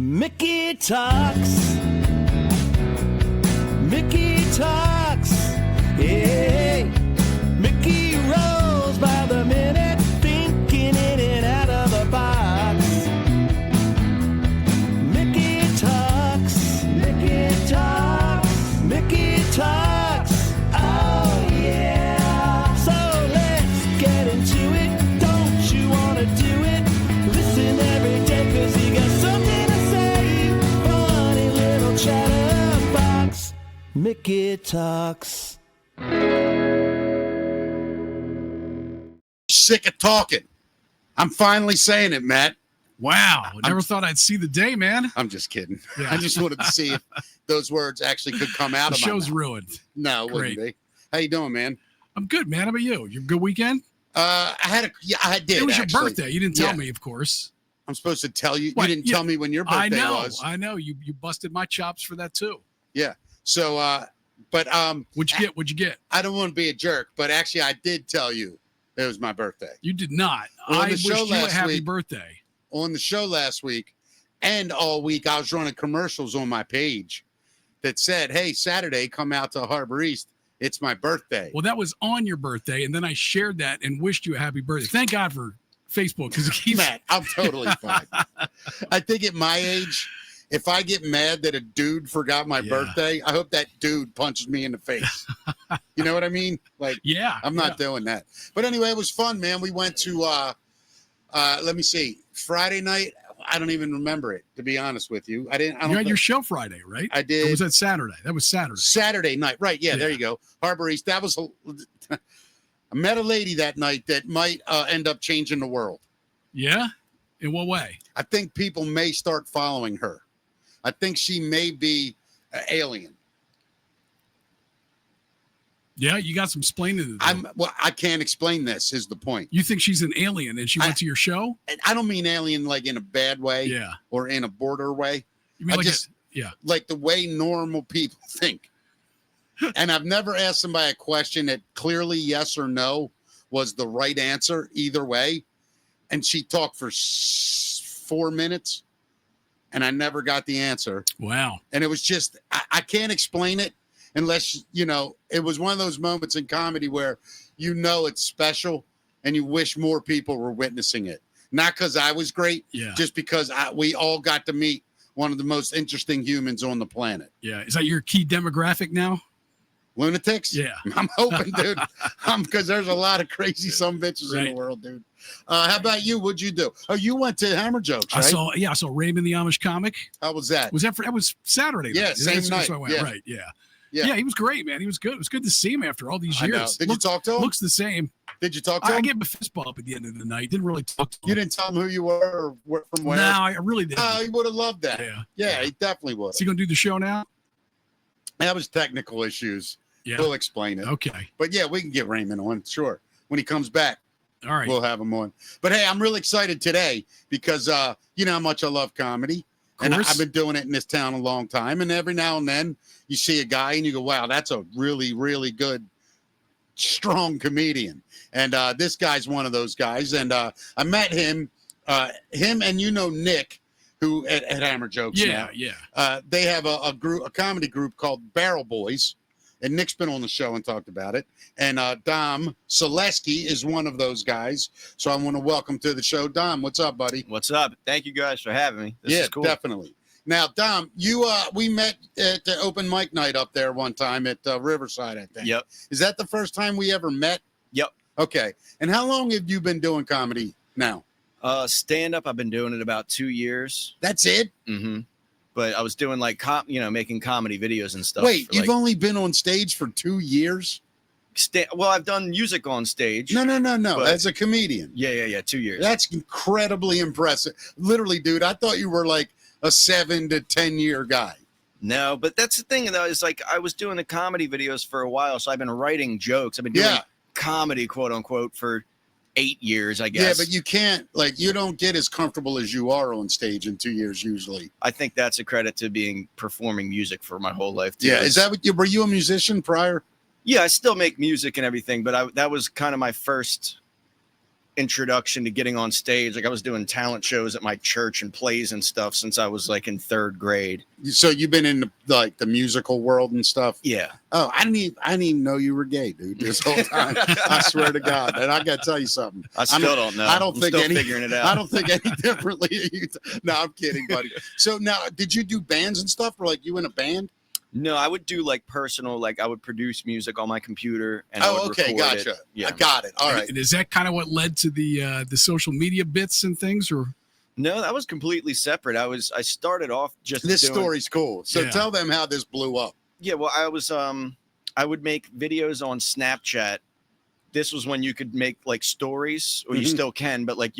Mickey talks. Mickey talks. Hey, Mickey rolls by the minute, thinking in and out of the box. Mickey talks. Mickey talks. Mickey talks. Oh yeah. So let's get into it. Don't you wanna do it? Listen every day 'cause he got something to say. Funny little chatterbox. Mickey talks. Sick of talking. I'm finally saying it, Matt. Wow. Never thought I'd see the day, man. I'm just kidding. Yeah. I just wanted to see if those words actually could come out The of my show's mouth. ruined. No, it wouldn't be. How you doing, man? I'm good, man. How about you? Your good weekend? I did. It was actually. your birthday. You didn't tell Yeah. me, of course. I'm supposed to tell you. What? You didn't Yeah. tell me when your birthday I know. was. I know. You busted my chops for that too. Yeah. So, but What'd you get? What'd you get? I don't want to be a jerk, but actually, I did tell you it was my birthday You did not. On I the wished show you a last happy week- birthday. on the show last week, and all week. I was running commercials on my page that said, "Hey, Saturday, come out to Harbor East. It's my birthday." Well, that was on your birthday, and then I shared that and wished you a happy birthday. Thank God for Facebook because it keeps. Matt, I'm totally fine. I think at my age, if I get mad that a dude forgot my Yeah. birthday, I hope that dude punches me in the face. You know what I mean? Like, Yeah, I'm not doing that. But anyway, it was fun, man. We went to, let me see, Friday night. I don't even remember it, to be honest with you. I You don't had your show Friday, right? I Or did. was that Saturday? That was Saturday. Saturday night. Right. Yeah, there Yeah. you go. Harbor East. That was, I met a lady that night that might end up changing the world. Yeah? In what way? I think people may start following her. I think she may be an alien. Yeah, you got some explaining to do. Well, I can't explain this, is the point. You think she's an alien and she went to your show? And I don't mean alien like in a bad way Yeah. or in a border way. You mean I like just- yeah. Like the way normal people think. And I've never asked somebody a question that clearly yes or no was the right answer either way. And she talked for 4 minutes and I never got the answer. Wow. And it was just, I can't explain it unless, it was one of those moments in comedy where it's special and you wish more people were witnessing it. Not because I was great, Yeah. just because we all got to meet one of the most interesting humans on the planet. Yeah. Is that your key demographic now? Lunatics? Yeah. I'm hoping, dude. Because there's a lot of crazy bitches in Right. the world, dude. How about you? What'd you do? Oh, you went to HammerJokes, right? I saw Raymond the Amish comic. How was that? That was Saturday Yeah, night. same That's night. why I went. Yeah. Right. Yeah. Yeah. Yeah, he was great, man. He was good. It was good to see him after all these I know. years. Did you talk to him? Looks the same. Did you talk to I him? gave him a fist bump at the end of the night. Didn't really talk to him. You didn't tell him who you were or from where? No, I really didn't. Oh, he would have loved that. Yeah. Yeah, he definitely would. Is he going to do the show now? That was technical issues. Yeah. We'll explain it. Okay. But yeah, we can get Raymond on, sure. When he comes back, All right. we'll have him on. But hey, I'm really excited today because you know how much I love comedy. And course. I've been doing it in this town a long time. And every now and then you see a guy and you go, wow, that's a really, really good, strong comedian. And this guy's one of those guys. And I met him and Nick, who at HammerJokes yeah. now. Yeah. They have a comedy group called Barrel Boys. And Nick's been on the show and talked about it. And Dom Solesky is one of those guys. So I want to welcome to the show, Dom. What's up, buddy? What's up? Thank you guys for having me. This is cool. Definitely. Now, Dom, we met at the open mic night up there one time at Riverside, I think. Yep. Is that the first time we ever met? Yep. Okay. And how long have you been doing comedy now? Stand up, I've been doing it about 2 years. That's it? Mm-hmm. But I was doing like making comedy videos and stuff. Wait, for, you've only been on stage for 2 years? Well, I've done music on stage. No. But- As a comedian. Yeah. 2 years. That's incredibly impressive. Literally, dude, I thought you were like a 7 to 10 year guy. No, but that's the thing though, is like I was doing the comedy videos for a while, so I've been writing jokes. I've been doing comedy, quote unquote, for 8 years, I guess. Yeah, but you can't, you don't get as comfortable as you are on stage in 2 years usually. I think that's a credit to performing music for my whole life. Too. Yeah, is that were you a musician prior? Yeah, I still make music and everything, but that was kind of my first introduction to getting on stage. Like I was doing talent shows at my church and plays and stuff since I was like in 3rd grade. So you've been in the musical world and stuff. Yeah. Oh, I didn't even know you were gay, dude. This whole time, I swear to God. And I got to tell you something. I still don't know. I don't think still figuring it out. I don't think any differently. No, I'm kidding, buddy. So now, did you do bands and stuff? Or like you in a band? No, I would do like personal, like I would produce music on my computer. And I would okay, record gotcha. It. Yeah, I got it. All right. And is that kind of what led to the social media bits and things, or? No, that was completely separate. I started off just this doing, story's cool. So tell them how this blew up. Yeah, well, I would make videos on Snapchat. This was when you could make like stories, or you still can, but like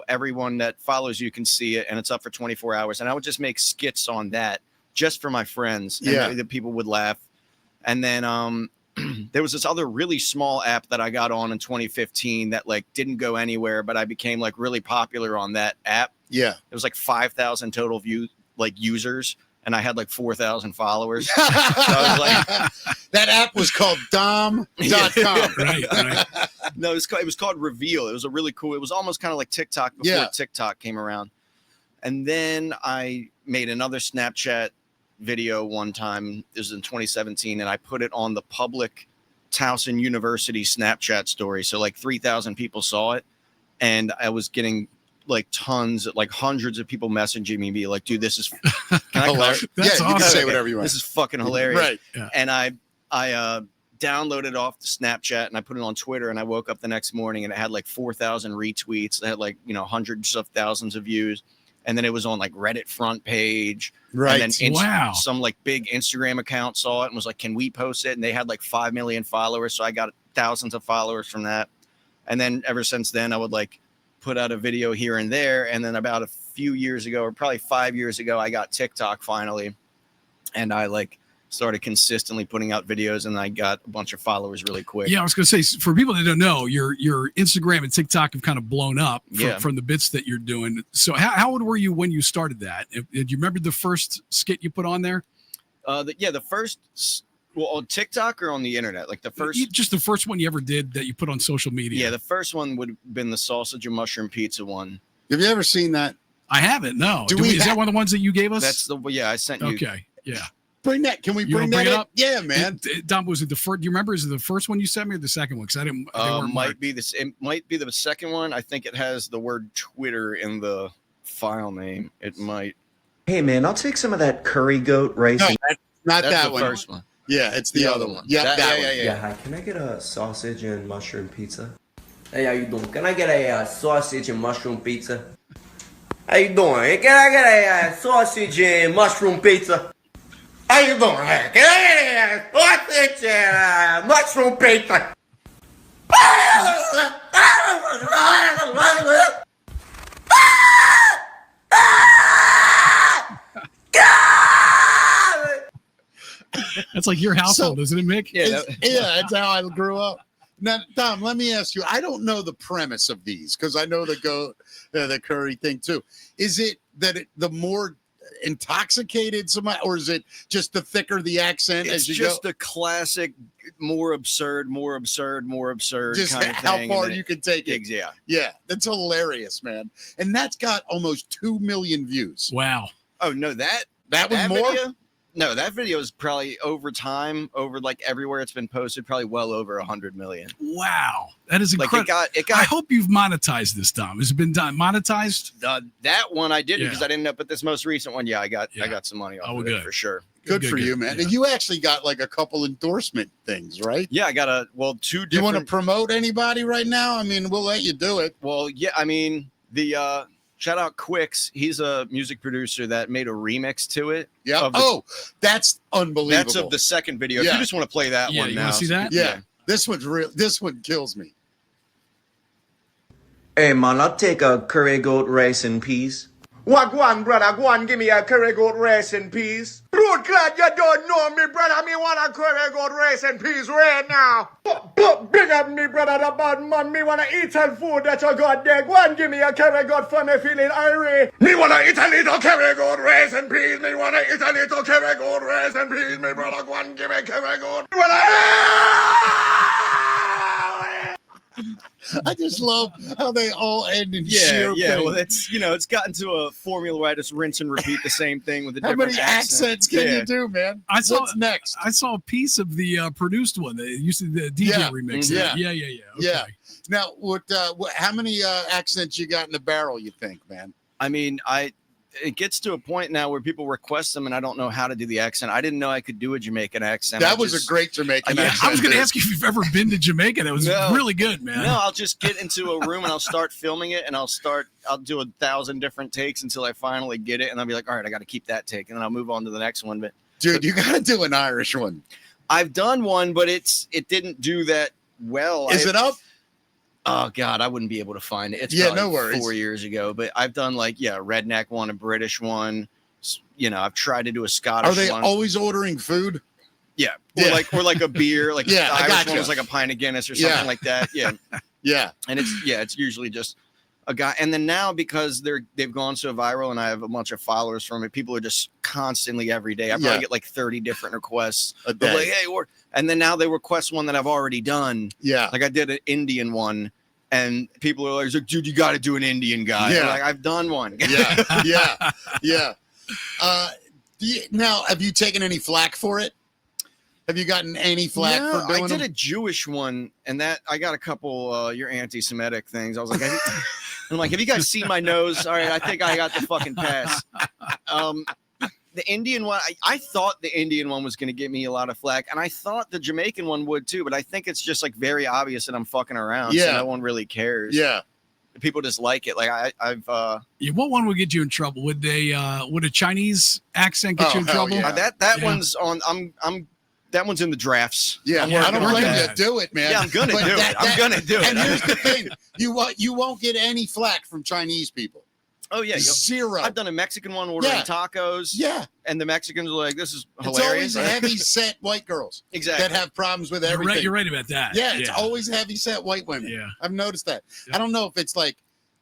everyone that follows you can see it, and it's up for 24 hours. And I would just make skits on that just for my friends. And the people would laugh. And then there was this other really small app that I got on in 2015 that like didn't go anywhere, but I became like really popular on that app. Yeah. It was like 5,000 total users, and I had like 4,000 followers. So I was like, that app was called dom.com. Right. No, it was called Reveal. It was a really cool, it was almost kind of like TikTok before TikTok came around. And then I made another Snapchat video one time. It was in 2017, and I put it on the public Towson University Snapchat story. So like 3,000 people saw it, and I was getting like hundreds of people messaging me, be like, "Dude, this is can I That's you awesome. can say whatever you want. This is fucking hilarious." Right. Yeah. And I downloaded off the Snapchat and I put it on Twitter, and I woke up the next morning and it had like 4,000 retweets. It had like hundreds of thousands of views. And then it was on like Reddit front page. Right. And then Wow. some like big Instagram account saw it and was like, "Can we post it?" And they had like 5 million followers. So I got thousands of followers from that. And then ever since then, I would like put out a video here and there. And then about a few years ago, or probably 5 years ago, I got TikTok finally. And I like started consistently putting out videos, and I got a bunch of followers really quick. Yeah, I was going to say, for people that don't know, your Instagram and TikTok have kind of blown up from the bits that you're doing. So how old were you when you started that? Did you remember the first skit you put on there? The first, well, on TikTok or on the internet? Like the first, just the first one you ever did that you put on social media. Yeah, the first one would have been the sausage and mushroom pizza one. Have you ever seen that? I haven't. No. Is that one of the ones that you gave us? That's I sent you. Okay. Yeah. Bring that. Can we bring that up? Yeah, man. Dom, was it the first? Do you remember? Is it the first one you sent me or the second one? Because I didn't. It might be the second one. I think it has the word Twitter in the file name. It might. Hey man, I'll take some of that curry goat rice. No, not That's that the one. first one. Yeah, it's the other one. Yeah, that one. Yeah, hi. Can I get a sausage and mushroom pizza? Hey, how you doing? Can I get a sausage and mushroom pizza? How you doing? Hey, can I get a sausage and mushroom pizza? How you doing? Hey, can I get a sausage and mushroom pizza? That's like your household, isn't it, Mick? Yeah, that's how I grew up. Now, Tom, let me ask you. I don't know the premise of these because I know the curry thing too. Is it that the more intoxicated somebody, or is it just the thicker the accent It's as you just go? the classic, more absurd Just kind of how thing. far you can take it. Yeah. Yeah, that's hilarious, man. And that's got almost 2 million views. Wow. Oh no, that was more. Video? No, that video is probably over like everywhere it's been posted, probably well over 100 million. Wow, that is Like incredible. it got. I hope you've monetized this, Dom. Has it been done monetized? That one I didn't Yeah. because I didn't know. But this most recent one, I got some money off of it good. for sure. Good for you, man. Yeah. And you actually got like a couple endorsement things, right? Yeah, I got two different. Do you want to promote anybody right now? I mean, we'll let you do it. Well, yeah, I mean the shout out Quicks. He's a music producer that made a remix to it. Yeah. That's unbelievable. That's of the second video. If Yeah. you just want to play that Yeah, one you now. wanna see that? Yeah. This one's real. This one kills me. Hey man, I'll take a curry goat rice and peas. What go on, brother? Go on, give me a curry goat rice and peas. Broad glad you don't know me, brother. Me want a curry goat rice and peas right now. Big up me, brother, the bad man. Me wanna eat some food that you got there. Go on, give me a curry goat for me feeling irate. Me wanna eat a little curry goat rice and peas. Me wanna eat a little curry goat rice and peas. Me brother, go on, give me curry goat. Me wanna... I just love how they all end in sheer pain. Well, it's it's gotten to a formula where I just rinse and repeat the same thing with a How different many accents can you do, man? What's next? I saw a piece of the produced one. They used to the DJ remix. Yeah. Okay. Yeah. Now, how many accents you got in the barrel? You think, man? I mean, it gets to a point now where people request them, and I don't know how to do the accent. I didn't know I could do a Jamaican accent. That was a great Jamaican accent. I was going to ask you if you've ever been to Jamaica. That was really good, man. No, I'll just get into a room and I'll start filming it, and I'll do 1,000 different takes until I finally get it, and I'll be like, all right, I got to keep that take, and then I'll move on to the next one. But dude, you got to do an Irish one. I've done one, but it didn't do that well. Is it up? Oh God, I wouldn't be able to find it. It's no worries. 4 years ago, but I've done a redneck one, a British one. I've tried to do a Scottish one. Are they always ordering food? Yeah. Or like a beer, like the Irish one was like a pint of Guinness or something like that. Yeah. Yeah. And it's usually just a guy. And then now, because they've gone so viral and I have a bunch of followers from it, people are just constantly every day. I probably get like 30 different requests a day. Like, hey, and then now they request one that I've already done. Yeah. Like I did an Indian one, and people are like, dude, you got to do an Indian guy. Yeah. Like, I've done one. Yeah. Now, have you taken any flack for it? Have you gotten any flack for doing I did them? a Jewish one, and that I got a couple your anti-Semitic things. I was like, I'm like, have you guys seen my nose? All right, I think I got the fucking pass. The Indian one, I thought the Indian one was going to get me a lot of flack, and I thought the Jamaican one would too, but I think it's just like very obvious that I'm fucking around, so no one really cares. Yeah. People just like it. Like I've what one would get you in trouble? Would a Chinese accent get you in trouble? Yeah. That one's on. That one's in the drafts. Yeah, I don't blame you. Do it, man. Yeah, I'm gonna do it. I'm gonna do it. And here's the thing: you won't get any flack from Chinese people. Oh yeah, zero. I've done a Mexican one ordering tacos. Yeah, and the Mexicans are like, "This is hilarious." It's always heavy set white girls exactly that have problems with everything. You're right about that. Yeah, it's always heavy set white women. Yeah, I've noticed that. Yeah. I don't know if it's like,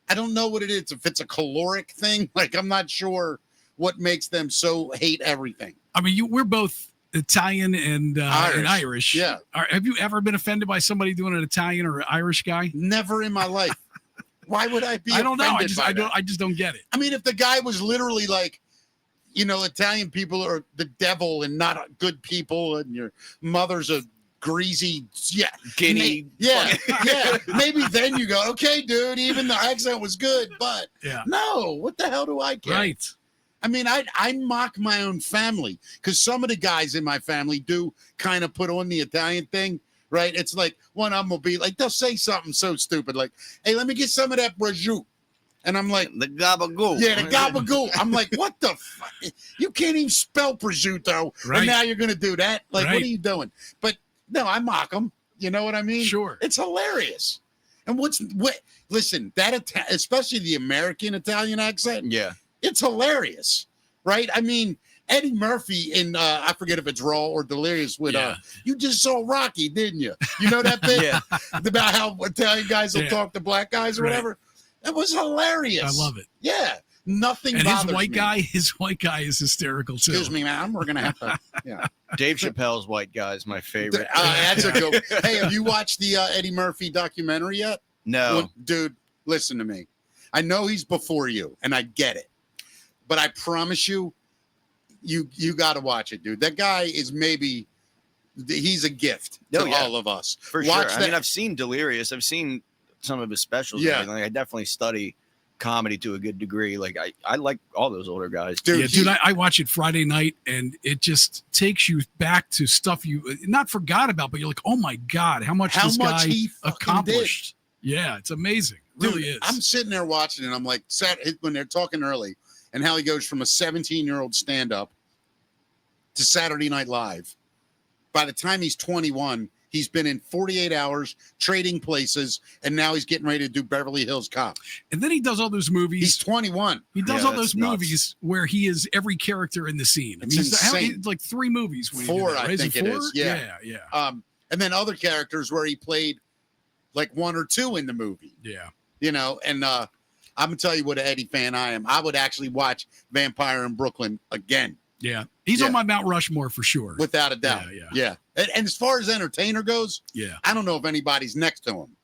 I don't know what it is. If it's a caloric thing, like I'm not sure what makes them so hate everything. I mean, we're both Italian and Irish. Yeah. Have you ever been offended by somebody doing an Italian or Irish guy? Never in my life. Why would I be? I don't know. I just don't get it. I mean, if the guy was literally like, Italian people are the devil and not good people, and your mother's a greasy, guinea, maybe then you go, okay, dude. Even the accent was good, but no, what the hell do I care? Right. I mean, I mock my own family because some of the guys in my family do kind of put on the Italian thing, right? It's like one of them will be like, they'll say something so stupid like, hey, let me get some of that prosciutto. And I'm like, the gabagool. Yeah, the gabagool. I'm like, what the fuck? You can't even spell prosciutto. Right. And now you're going to do that? Like, what are you doing? But no, I mock them. You know what I mean? Sure. It's hilarious. And listen, especially the American Italian accent. Yeah. It's hilarious, right? I mean, Eddie Murphy in I forget if it's Raw or Delirious with you just saw Rocky, didn't you? You know that bit about how Italian guys will talk to black guys or whatever? That was hilarious. I love it. Yeah. Nothing and bothers his white guy is hysterical too. Excuse me, man. We're gonna have to Dave Chappelle's white guy is my favorite. That's a good one. Hey, have you watched the Eddie Murphy documentary yet? No. Well, dude, listen to me. I know he's before you, and I get it. But I promise you got to watch it, dude. That guy is he's a gift to all of us. For sure. I mean, I've seen Delirious. I've seen some of his specials. Yeah. And I definitely study comedy to a good degree. Like I like all those older guys. Dude, I watch it Friday night, and it just takes you back to stuff you not forgot about, but you're like, oh my God, how much this guy accomplished. Did. Yeah, it's amazing. It really is. I'm sitting there watching, and I'm like, when they're talking early, and how he goes from a 17-year-old stand-up to Saturday Night Live. By the time he's 21, he's been in 48 Hours, Trading Places, and now he's getting ready to do Beverly Hills Cop. And then he does all those movies. He's 21. He does all those movies where he is every character in the scene. It's insane. Like 3 movies. 4, I think it is. Yeah. And then other characters where he played like 1 or 2 in the movie. Yeah. And I'm going to tell you what an Eddie fan I am. I would actually watch Vampire in Brooklyn again. Yeah. He's on my Mount Rushmore for sure. Without a doubt. Yeah. And as far as entertainer goes, I don't know if anybody's next to him.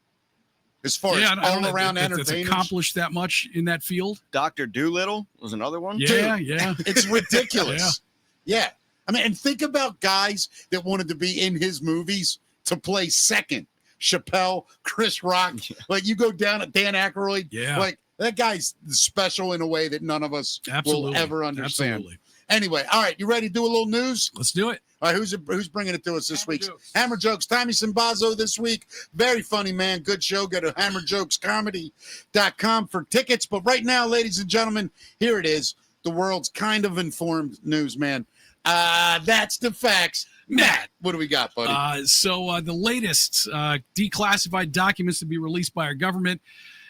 as far as I don't know all around that's entertainers. accomplished that much in that field. Dr. Doolittle was another one. Yeah, Dude, yeah. It's ridiculous. Yeah. I mean, and think about guys that wanted to be in his movies to play second. Chappelle, Chris Rock. Like, you go down at Dan Aykroyd. Yeah. Like, that guy's special in a way that none of us will ever understand. Absolutely. Anyway, all right, you ready to do a little news? Let's do it. All right, who's bringing it to us this week? Jokes. Hammer Jokes. Tommy Simbazo this week. Very funny, man. Good show. Go to HammerJokesComedy.com for tickets. But right now, ladies and gentlemen, here it is. The world's kind of informed news, man. That's the facts. Matt, what do we got, buddy? So the latest declassified documents to be released by our government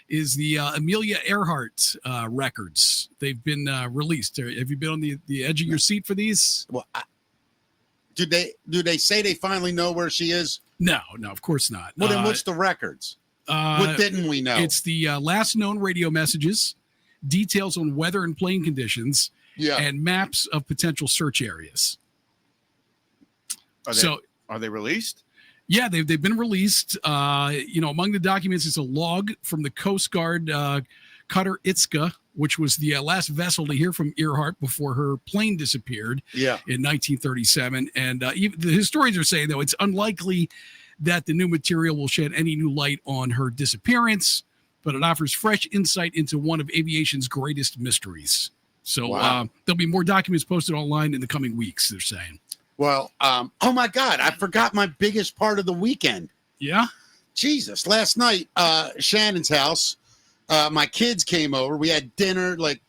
is the Amelia Earhart records. They've been released. Have you been on the edge of your seat for these? Well, do they say they finally know where she is? No, of course not. Well, then what's the records? What didn't we know? It's the last known radio messages, details on weather and plane conditions, and maps of potential search areas. Are they released? Yeah, they've been released. Among the documents is a log from the Coast Guard cutter Ithaca, which was the last vessel to hear from Earhart before her plane disappeared in 1937. And even the historians are saying, though, it's unlikely that the new material will shed any new light on her disappearance, but it offers fresh insight into one of aviation's greatest mysteries. So there'll be more documents posted online in the coming weeks, they're saying. Well, oh my God, I forgot my biggest part of the weekend. Yeah? Jesus, last night, Shannon's house, my kids came over. We had dinner. Like,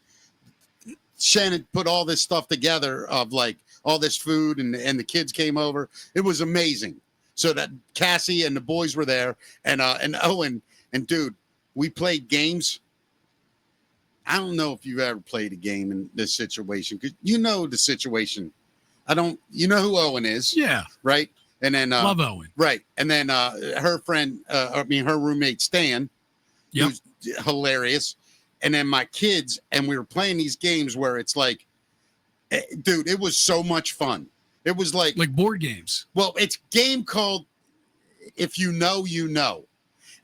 Shannon put all this stuff together of like all this food, and the kids came over. It was amazing. So that Cassie and the boys were there, and Owen, and dude, we played games. I don't know if you've ever played a game in this situation, because you know the situation. You know who Owen is. Yeah. Right. And then, love Owen. Right. And then, her friend, her roommate, Stan, who's hilarious. And then my kids, and we were playing these games where it's like, dude, it was so much fun. It was like board games. Well, it's a game called If You Know, You Know.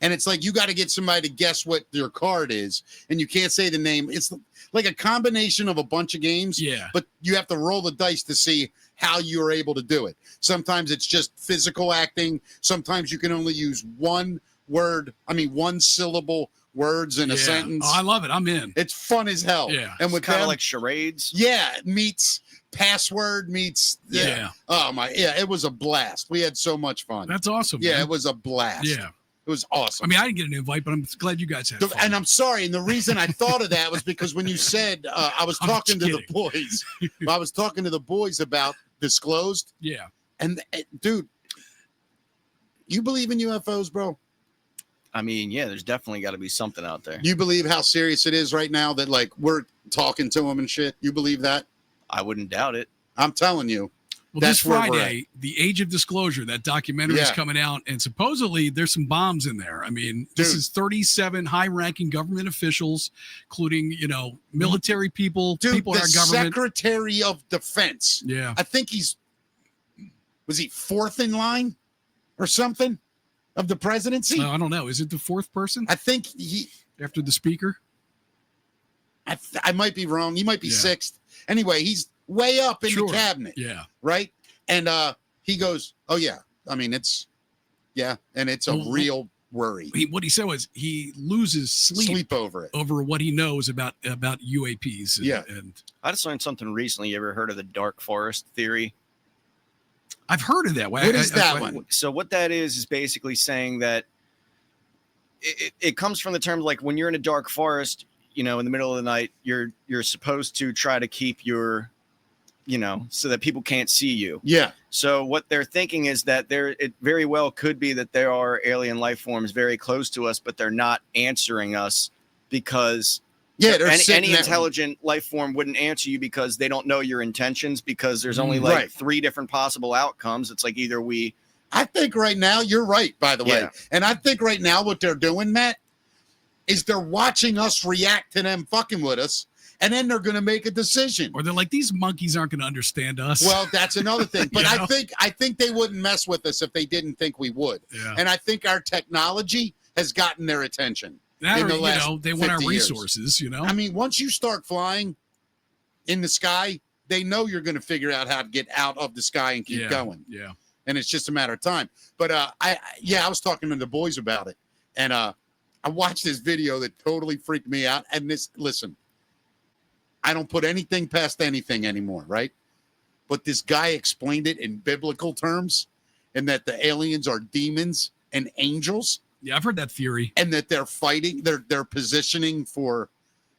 And it's like, you got to get somebody to guess what your card is, and you can't say the name. It's like a combination of a bunch of games, but you have to roll the dice to see how you're able to do it. Sometimes it's just physical acting. Sometimes you can only use one syllable words in a sentence. Oh, I love it. I'm in. It's fun as hell. Yeah. And with kind of like charades. Yeah, it meets password meets. Yeah. Oh my. Yeah, it was a blast. We had so much fun. That's awesome. Yeah, man. it was a blast. Yeah. It was awesome. I mean, I didn't get an invite, but I'm glad you guys had fun. And I'm sorry. And the reason I thought of that was because when you said, I was talking to the boys. I was talking to the boys about Disclosed. Yeah. And dude, you believe in UFOs, bro? I mean, yeah, there's definitely got to be something out there. You believe how serious it is right now that like we're talking to them and shit? You believe that? I wouldn't doubt it. I'm telling you. Well, this Friday, The Age of Disclosure, that documentary is coming out, and supposedly there's some bombs in there. I mean, this is 37 high-ranking government officials, including, military people, people in our government. Secretary of Defense. Yeah. I think was he fourth in line or something of the presidency? I don't know. Is it the fourth person? I think after the speaker? I might be wrong. He might be sixth. Anyway, he's way up in the cabinet. Yeah. Right. And he goes, oh yeah. I mean, and it's a real worry. What he said was he loses sleep over it, over what he knows about UAPs. And I just learned something recently. You ever heard of the dark forest theory? I've heard of that. What is that one? So what that is basically saying that it comes from the term, like when you're in a dark forest, in the middle of the night, you're supposed to try to keep your, so that people can't see you. Yeah. So what they're thinking is that it very well could be that there are alien life forms very close to us, but they're not answering us because any intelligent life form wouldn't answer you because they don't know your intentions, because there's only three different possible outcomes. It's like either I think right now, you're right, by the way. And I think right now what they're doing, Matt, is they're watching us react to them fucking with us, and then they're going to make a decision. Or they're like, these monkeys aren't going to understand us. Well, that's another thing. But I think they wouldn't mess with us if they didn't think we would. Yeah. And I think our technology has gotten their attention. That, in or, the last they want our 50 years. resources, I mean, once you start flying in the sky, they know you're going to figure out how to get out of the sky and keep going. Yeah. And it's just a matter of time. But I was talking to the boys about it, and I watched this video that totally freaked me out. And listen, I don't put anything past anything anymore, right? But this guy explained it in biblical terms, and that the aliens are demons and angels. Yeah, I've heard that theory. And that they're fighting, they're positioning for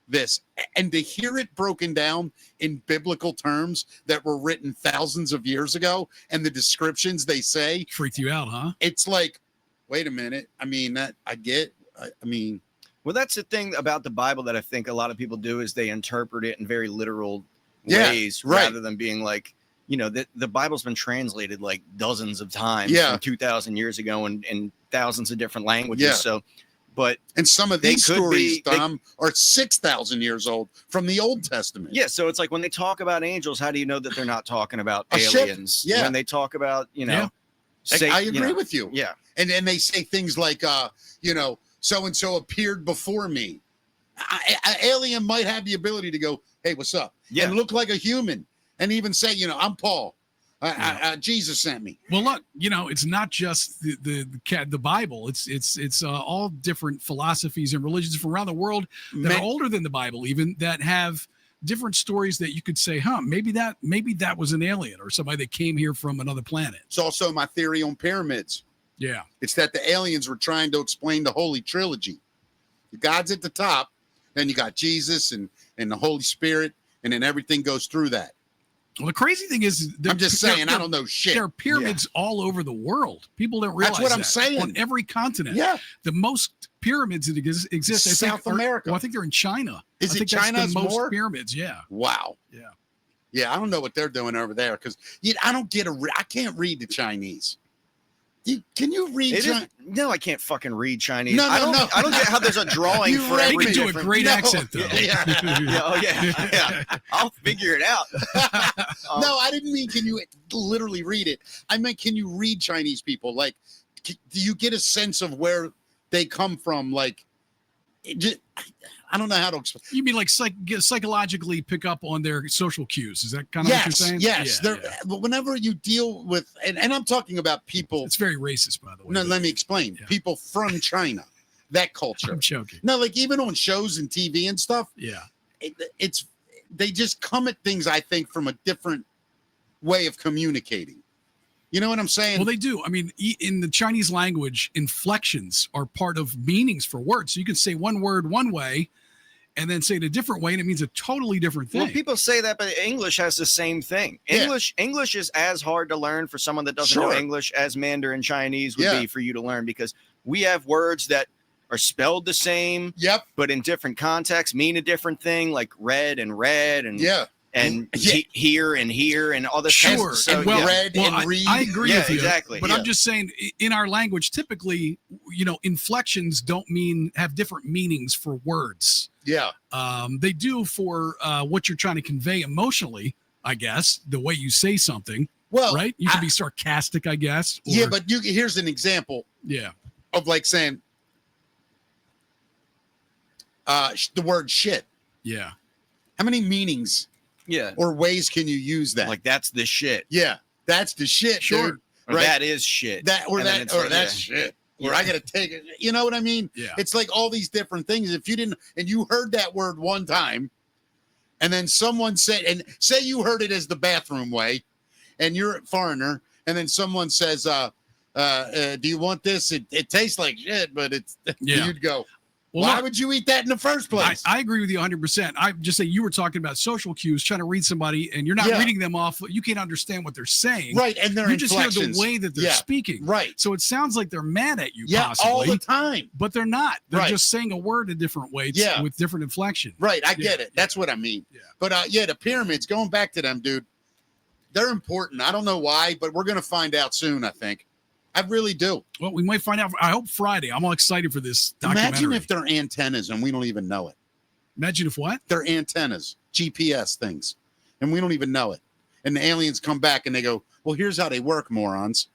this. And to hear it broken down in biblical terms that were written thousands of years ago, and the descriptions they say freaked you out, huh? It's like, wait a minute. I mean, well, that's the thing about the Bible that I think a lot of people do is they interpret it in very literal ways rather than being like, the Bible's been translated like dozens of times from 2,000 years ago in thousands of different languages. Yeah. So, and some of these stories, Tom, are 6,000 years old from the Old Testament. Yeah. So it's like when they talk about angels, how do you know that they're not talking about aliens? Yeah. When they talk about, I agree with you. Yeah. And they say things like, so-and-so appeared before me. An alien might have the ability to go, hey, what's up? Yeah. And look like a human. And even say, I'm Paul. Jesus sent me. Well, look, it's not just the Bible. It's all different philosophies and religions from around the world that are older than the Bible, even, that have different stories that you could say, maybe that was an alien or somebody that came here from another planet. It's also my theory on pyramids. Yeah. It's that the aliens were trying to explain the Holy Trilogy. God's at the top, then you got Jesus and the Holy Spirit, and then everything goes through that. Well, the crazy thing is, I'm just saying, I don't know shit. There are pyramids all over the world. People don't realize that's what I'm saying. On every continent. Yeah. The most pyramids that exist, I think, South America. I think they're in China. Is I it think China's that's the most more? pyramids? Yeah. Wow. Yeah. Yeah, I don't know what they're doing over there because I don't get I can't read the Chinese. Can you read? No, I can't fucking read Chinese. No. I don't get how there's a drawing for every. You can do a great accent though. Yeah. I'll figure it out. No, I didn't mean can you literally read it. I meant can you read Chinese people? Like, do you get a sense of where they come from? Like, I don't know how to explain. You mean like psychologically pick up on their social cues? Is that kind of what you're saying? Yes. Whenever you deal with, and I'm talking about people. It's very racist, by the way. No, let me explain. Yeah. People from China, that culture. I'm joking. No, like even on shows and TV and stuff. Yeah. They just come at things, I think, from a different way of communicating. You know what I'm saying? Well, they do. I mean, in the Chinese language, inflections are part of meanings for words. So you can say one word one way and then say it a different way, and it means a totally different thing. Well, people say that, but English has the same thing. English is as hard to learn for someone that doesn't know English as Mandarin Chinese would be for you to learn, because we have words that are spelled the same, but in different contexts mean a different thing, like red and here and all this. Sure. So, read and read. I agree with you. Exactly. But I'm just saying, in our language, typically, inflections don't have different meanings for words. Yeah. They do for what you're trying to convey emotionally, I guess, the way you say something. Well, right? You can be sarcastic, I guess. But here's an example. Yeah. Of like saying the word shit. Yeah. How many meanings? Yeah. Or ways can you use that? Like that's the shit. Yeah. That's the shit. Sure. Dude, or right? that is shit. That's shit. Or I gotta take it. You know what I mean? Yeah. It's like all these different things. If you didn't, and you heard that word one time, and then someone said, and say you heard it as the bathroom way, and you're a foreigner, and then someone says, do you want this? It tastes like shit, but it's you'd go, well, why would you eat that in the first place? I agree with you 100%. I just say you were talking about social cues, trying to read somebody, and you're not reading them off. You can't understand what they're saying. Right, and they're you just hear the way that they're speaking. Right. So it sounds like they're mad at you, possibly. All the time. But they're not. They're just saying a word a different way with different inflection. Right, I get it. That's what I mean. Yeah. But the pyramids, going back to them, dude, they're important. I don't know why, but we're going to find out soon, I think. I really do. Well, we might find out. I hope Friday. I'm all excited for this documentary. Imagine if they're antennas and we don't even know it. Imagine if what? They're antennas, GPS things, and we don't even know it. And the aliens come back and they go, well, here's how they work, morons.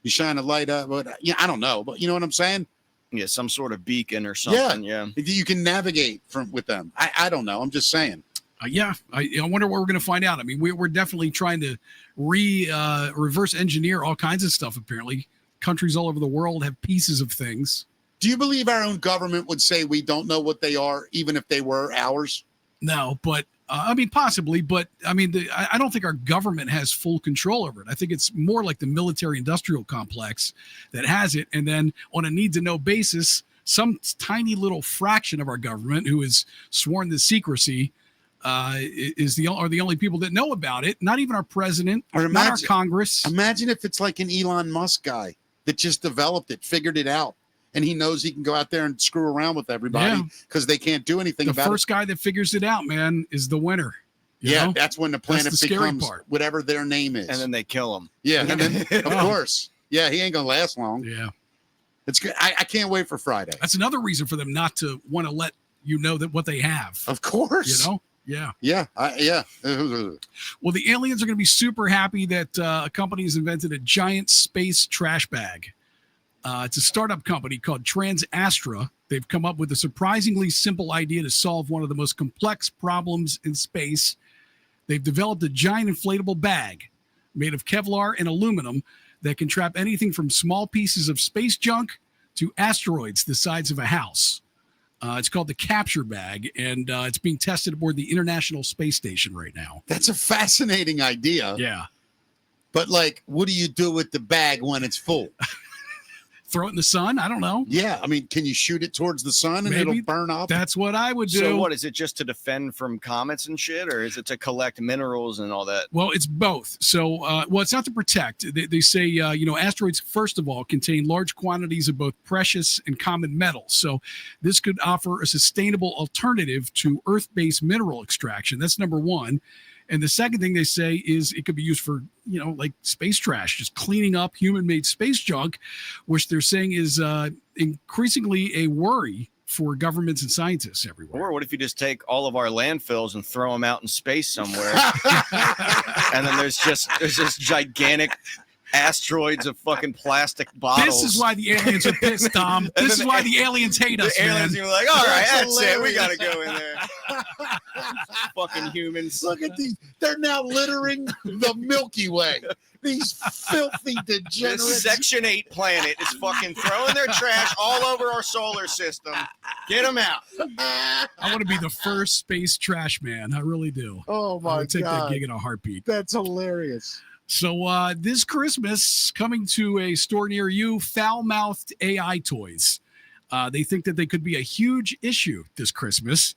You shine a light up. But I don't know. But you know what I'm saying? Yeah, some sort of beacon or something. Yeah. You can navigate with them. I don't know. I'm just saying. Yeah, I wonder what we're going to find out. I mean, we're definitely trying to reverse engineer all kinds of stuff. Apparently, countries all over the world have pieces of things. Do you believe our own government would say we don't know what they are, even if they were ours? No, but I mean, possibly. But I mean, I don't think our government has full control over it. I think it's more like the military-industrial complex that has it. And then on a need-to-know basis, some tiny little fraction of our government who is sworn to secrecy are the only people that know about it. Not even our president, or not our Congress. Imagine if it's like an Elon Musk guy that just developed it, figured it out, and he knows he can go out there and screw around with everybody because they can't do anything about it. The first guy that figures it out, man, is the winner. You know? That's when the planet becomes whatever their name is. And then they kill him. Yeah, and then, of course. Yeah, he ain't going to last long. Yeah. It's good. I can't wait for Friday. That's another reason for them not to want to let you know that what they have. Of course. You know? Yeah. Yeah. Well, the aliens are going to be super happy that a company has invented a giant space trash bag. It's a startup company called TransAstra. They've come up with a surprisingly simple idea to solve one of the most complex problems in space. They've developed a giant inflatable bag made of Kevlar and aluminum that can trap anything from small pieces of space junk to asteroids the size of a house. It's called the Capture Bag, and it's being tested aboard the International Space Station right now. That's a fascinating idea. Yeah. But, like, what do you do with the bag when it's full? Throw it in the sun? I don't know. Yeah. I mean, can you shoot it towards the sun and it'll burn up? That's what I would do. So what, is it just to defend from comets and shit, or is it to collect minerals and all that? Well, it's both. So, it's not to protect. They say, asteroids, first of all, contain large quantities of both precious and common metals. So this could offer a sustainable alternative to Earth-based mineral extraction. That's number one. And the second thing they say is it could be used for, like space trash, just cleaning up human-made space junk, which they're saying is increasingly a worry for governments and scientists everywhere. Or what if you just take all of our landfills and throw them out in space somewhere? And then there's this gigantic asteroids of fucking plastic bottles. This is why the aliens are pissed, Tom. This is why the aliens hate us, the aliens man. are like, all right, that's it. We got to go in there. Fucking humans. Look at these. They're now littering the Milky Way. These filthy degenerates. This Section 8 planet is fucking throwing their trash all over our solar system. Get them out. I want to be the first space trash man. I really do. Oh, my God. I would take that gig in a heartbeat. That's hilarious. So this Christmas, coming to a store near you, foul-mouthed AI toys. They think that they could be a huge issue this Christmas.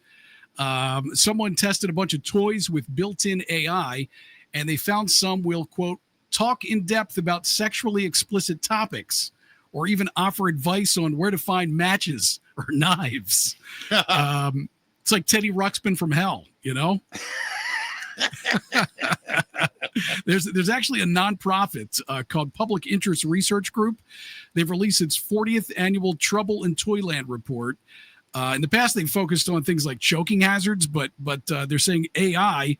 Someone tested a bunch of toys with built-in AI, and they found some will, quote, talk in depth about sexually explicit topics, or even offer advice on where to find matches or knives. It's like Teddy Ruxpin from hell, you know? There's actually a nonprofit called Public Interest Research Group. They've released its 40th annual Trouble in Toyland report. In the past, they've focused on things like choking hazards, but they're saying AI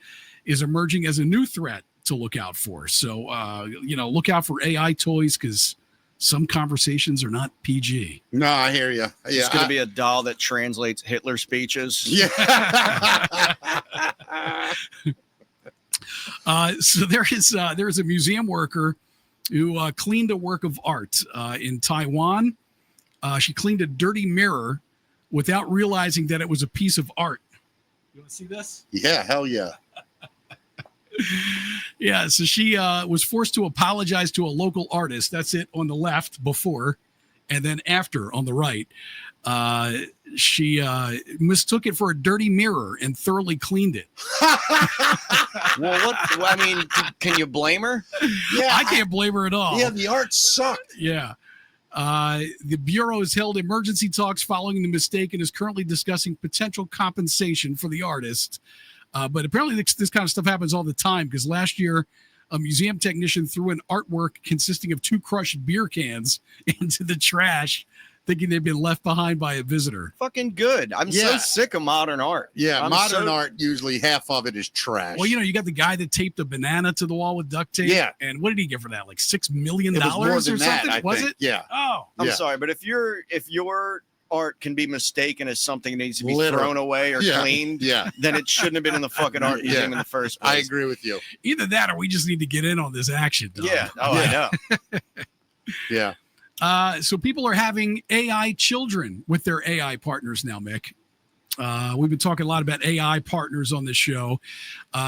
is emerging as a new threat to look out for. So, look out for AI toys because some conversations are not PG. No, I hear you. Yeah, it's going to be a doll that translates Hitler speeches. Yeah. So there is a museum worker who cleaned a work of art in Taiwan. She cleaned a dirty mirror without realizing that it was a piece of art. You want to see this? Yeah, hell yeah. Yeah, so she was forced to apologize to a local artist. That's it on the left before, and then after on the right. She mistook it for a dirty mirror and thoroughly cleaned it. Well, I mean, can you blame her? Yeah, I can't blame her at all. Yeah, the art sucked. Yeah. The Bureau has held emergency talks following the mistake and is currently discussing potential compensation for the artist. But apparently this kind of stuff happens all the time because last year a museum technician threw an artwork consisting of 2 crushed beer cans into the trash thinking they've been left behind by a visitor. Fucking good. I'm so Yeah. sick of modern art. Yeah, I'm modern so- art, usually half of it is trash. Well, you got the guy that taped a banana to the wall with duct tape. Yeah. And what did he get for that? Like $6 million it was more or than something? that, I Was think. it? Yeah. Oh. I'm Yeah. sorry, but if your art can be mistaken as something that needs to be Literally. thrown away or Yeah. cleaned, Yeah. then it shouldn't have been in the fucking art museum in the first I place. agree with you. Either that or we just need to get in on this action, Dom. Yeah. Oh, I know. Yeah. So people are having AI children with their AI partners now, Mick. We've been talking a lot about AI partners on this show.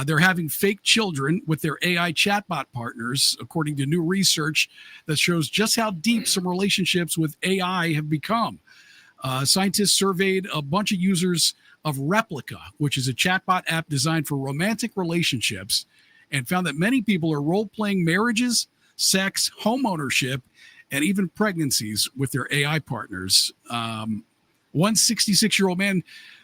They're having fake children with their AI chatbot partners, according to new research that shows just how deep some relationships with AI have become. Scientists surveyed a bunch of users of Replica, which is a chatbot app designed for romantic relationships, and found that many people are role-playing marriages, sex, homeownership, and even pregnancies with their AI partners. One 66-year-old man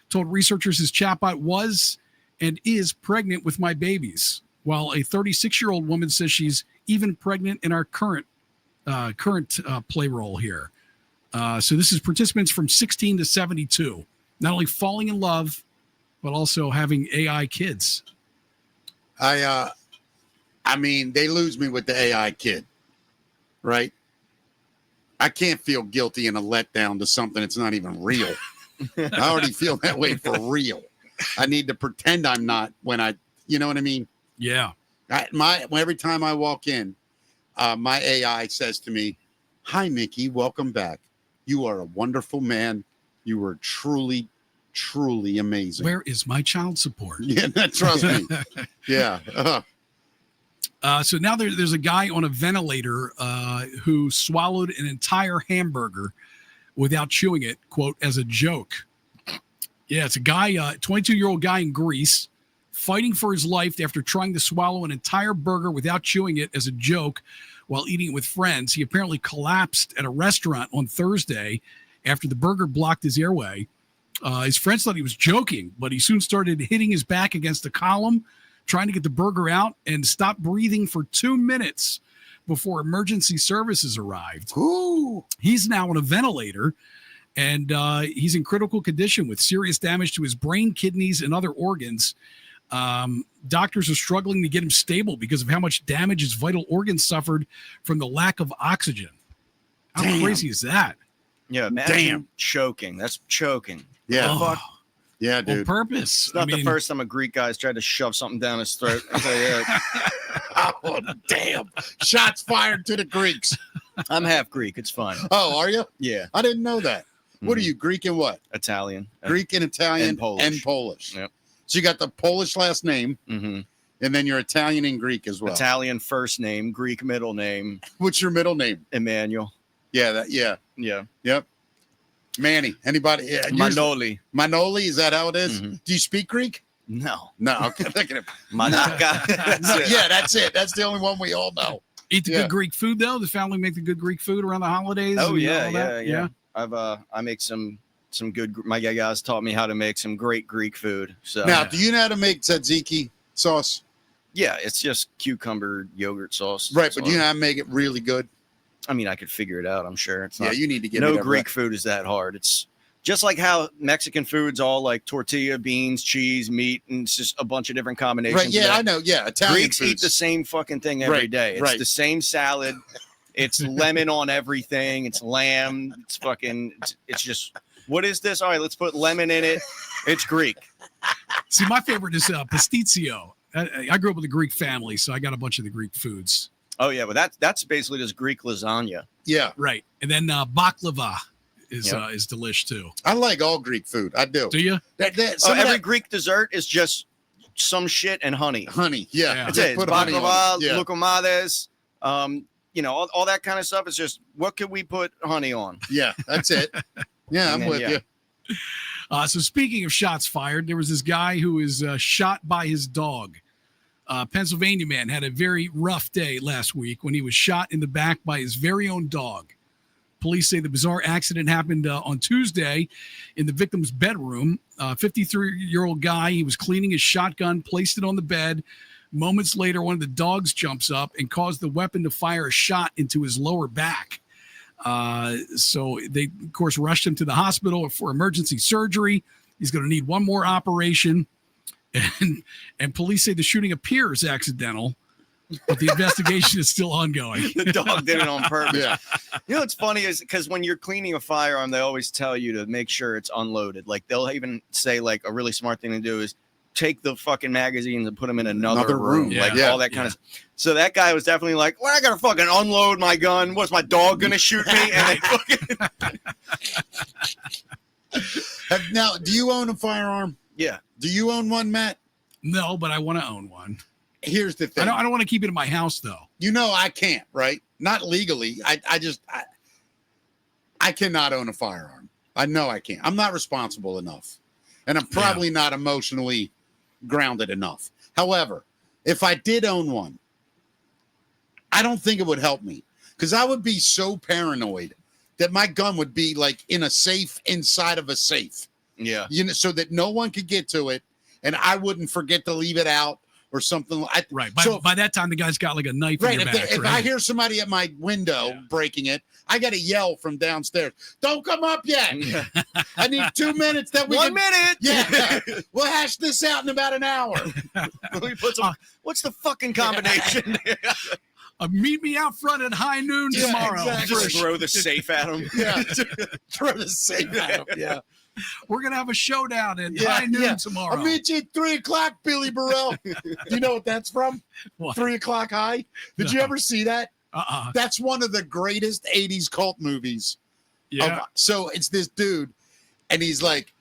told researchers his chatbot was and is pregnant with my babies, while a 36-year-old woman says she's even pregnant in our current play role here. So this is participants from 16 to 72, not only falling in love, but also having AI kids. I mean, they lose me with the AI kid, right? I can't feel guilty in a letdown to something that's not even real. I already feel that way for real. I need to pretend I'm not when you know what I mean? Yeah. Every time I walk in, my AI says to me, "Hi, Mickey, welcome back. You are a wonderful man. You were truly, truly amazing." Where is my child support? Yeah, trust me. Yeah. So now there's a guy on a ventilator who swallowed an entire hamburger without chewing it, quote, as a joke. Yeah, it's a guy, 22-year-old guy in Greece, fighting for his life after trying to swallow an entire burger without chewing it as a joke while eating it with friends. He apparently collapsed at a restaurant on Thursday after the burger blocked his airway. His friends thought he was joking, but he soon started hitting his back against a column, trying to get the burger out, and stopped breathing for 2 minutes before emergency services arrived. Ooh. He's now on a ventilator, and he's in critical condition with serious damage to his brain, kidneys, and other organs. Doctors are struggling to get him stable because of how much damage his vital organs suffered from the lack of oxygen. How Damn. crazy is that? Yeah, imagine Damn. choking. That's choking. Yeah. Oh, Fuck. Yeah, on dude. purpose. It's not the first time a Greek guy's tried to shove something down his throat. I'll tell you that. Oh, damn. Shots fired to the Greeks. I'm half Greek. It's fine. Oh, are you? Yeah, I didn't know that. What are you, Greek and what? Italian. Greek and Italian And Polish. Yep. So you got the Polish last name, Mm-hmm. and then you're Italian and Greek as well. Italian first name, Greek middle name, What's your middle name? Emmanuel. Yeah, Yeah. yep. Manny. Anybody? Yeah, Manoli. Manoli, is that how it is? Mhm. Do you speak Greek? No. No, okay. Thinking of, Manaka. That's no, it. yeah, that's it. That's the only one we all know. Eat the Yeah. good Greek food, though? The family make the good Greek food around the holidays? Oh and yeah, all that? yeah. I make some good. My guys taught me how to make some great Greek food. So Now, do you know how to make tzatziki sauce? yeah, it's just cucumber yogurt sauce. Right, That's but all. do you know how to make it really good? I mean, I could figure it out. I'm sure it's Yeah, not. you need to get me No that Greek rec- food is that hard. It's just like how Mexican food's all like tortilla, beans, cheese, meat, and it's just a bunch of different combinations. Right, of yeah, that. I know. Yeah, Italian Greeks eat foods. the same fucking thing every Right, day. It's right. the same salad. It's lemon on everything. It's lamb. It's fucking. It's just. What is this? All right, let's put lemon in it. It's Greek. See, my favorite is pastizio. I grew up with a Greek family, so I got a bunch of the Greek foods. Oh yeah, but that's basically just Greek lasagna. Yeah, Right. And then baklava is Yep. is delish, too. I like all Greek food. I do. Do you? Some of Every that Greek dessert is just some shit and honey. honey. Yeah, Yeah. That's just it. put It's honey on baklava, it. Yeah. lukumades, all that kind of stuff. It's just what could we put honey on? Yeah, that's it. Yeah, I'm And then, with yeah. you. So speaking of shots fired, there was this guy who was shot by his dog. Pennsylvania man had a very rough day last week when he was shot in the back by his very own dog. Police say the bizarre accident happened on Tuesday in the victim's bedroom. 53-year-old guy, he was cleaning his shotgun, placed it on the bed. Moments later, one of the dogs jumps up and caused the weapon to fire a shot into his lower back. So they, of course, rushed him to the hospital for emergency surgery. He's going to need one more operation. And police say the shooting appears accidental, but the investigation is still ongoing. The dog did it on purpose. Yeah. You know what's funny is because when you're cleaning a firearm, they always tell you to make sure it's unloaded. Like they'll even say like a really smart thing to do is take the fucking magazines and put them in another room. Yeah. Like Yeah. all that kind of. So that guy was definitely like, well, I gotta fucking unload my gun. What's my dog gonna shoot me? And they fucking. Now, do you own a firearm? Yeah. Do you own one, Matt? No, but I want to own one. Here's the thing. I don't want to keep it in my house, though. You know I can't, right? Not legally. I cannot own a firearm. I know I can't. I'm not responsible enough. And I'm probably not emotionally grounded enough. However, if I did own one, I don't think it would help me because I would be so paranoid that my gun would be like in a safe inside of a safe. Yeah. You know, so that no one could get to it and I wouldn't forget to leave it out or something. Right. So By that time, the guy's got like a knife right, in your if, back. if right? I hear somebody at my window breaking it, I got to yell from downstairs, "Don't come up yet! I need 2 minutes." That we 1 minute. Yeah, we'll hash this out in about an hour. Let me put some. What's the fucking combination? Meet me out front at high noon Yeah, tomorrow. exactly. Just throw the safe at him. Yeah, throw the safe at him. Yeah, We're gonna have a showdown at Yeah, high noon yeah. tomorrow. I'll meet you at 3 o'clock, Billy Burrell. Do you know what that's from? What? 3 o'clock high. Did you No. ever see that? That's one of the greatest 80s cult movies. Yeah. So it's this dude, and he's like,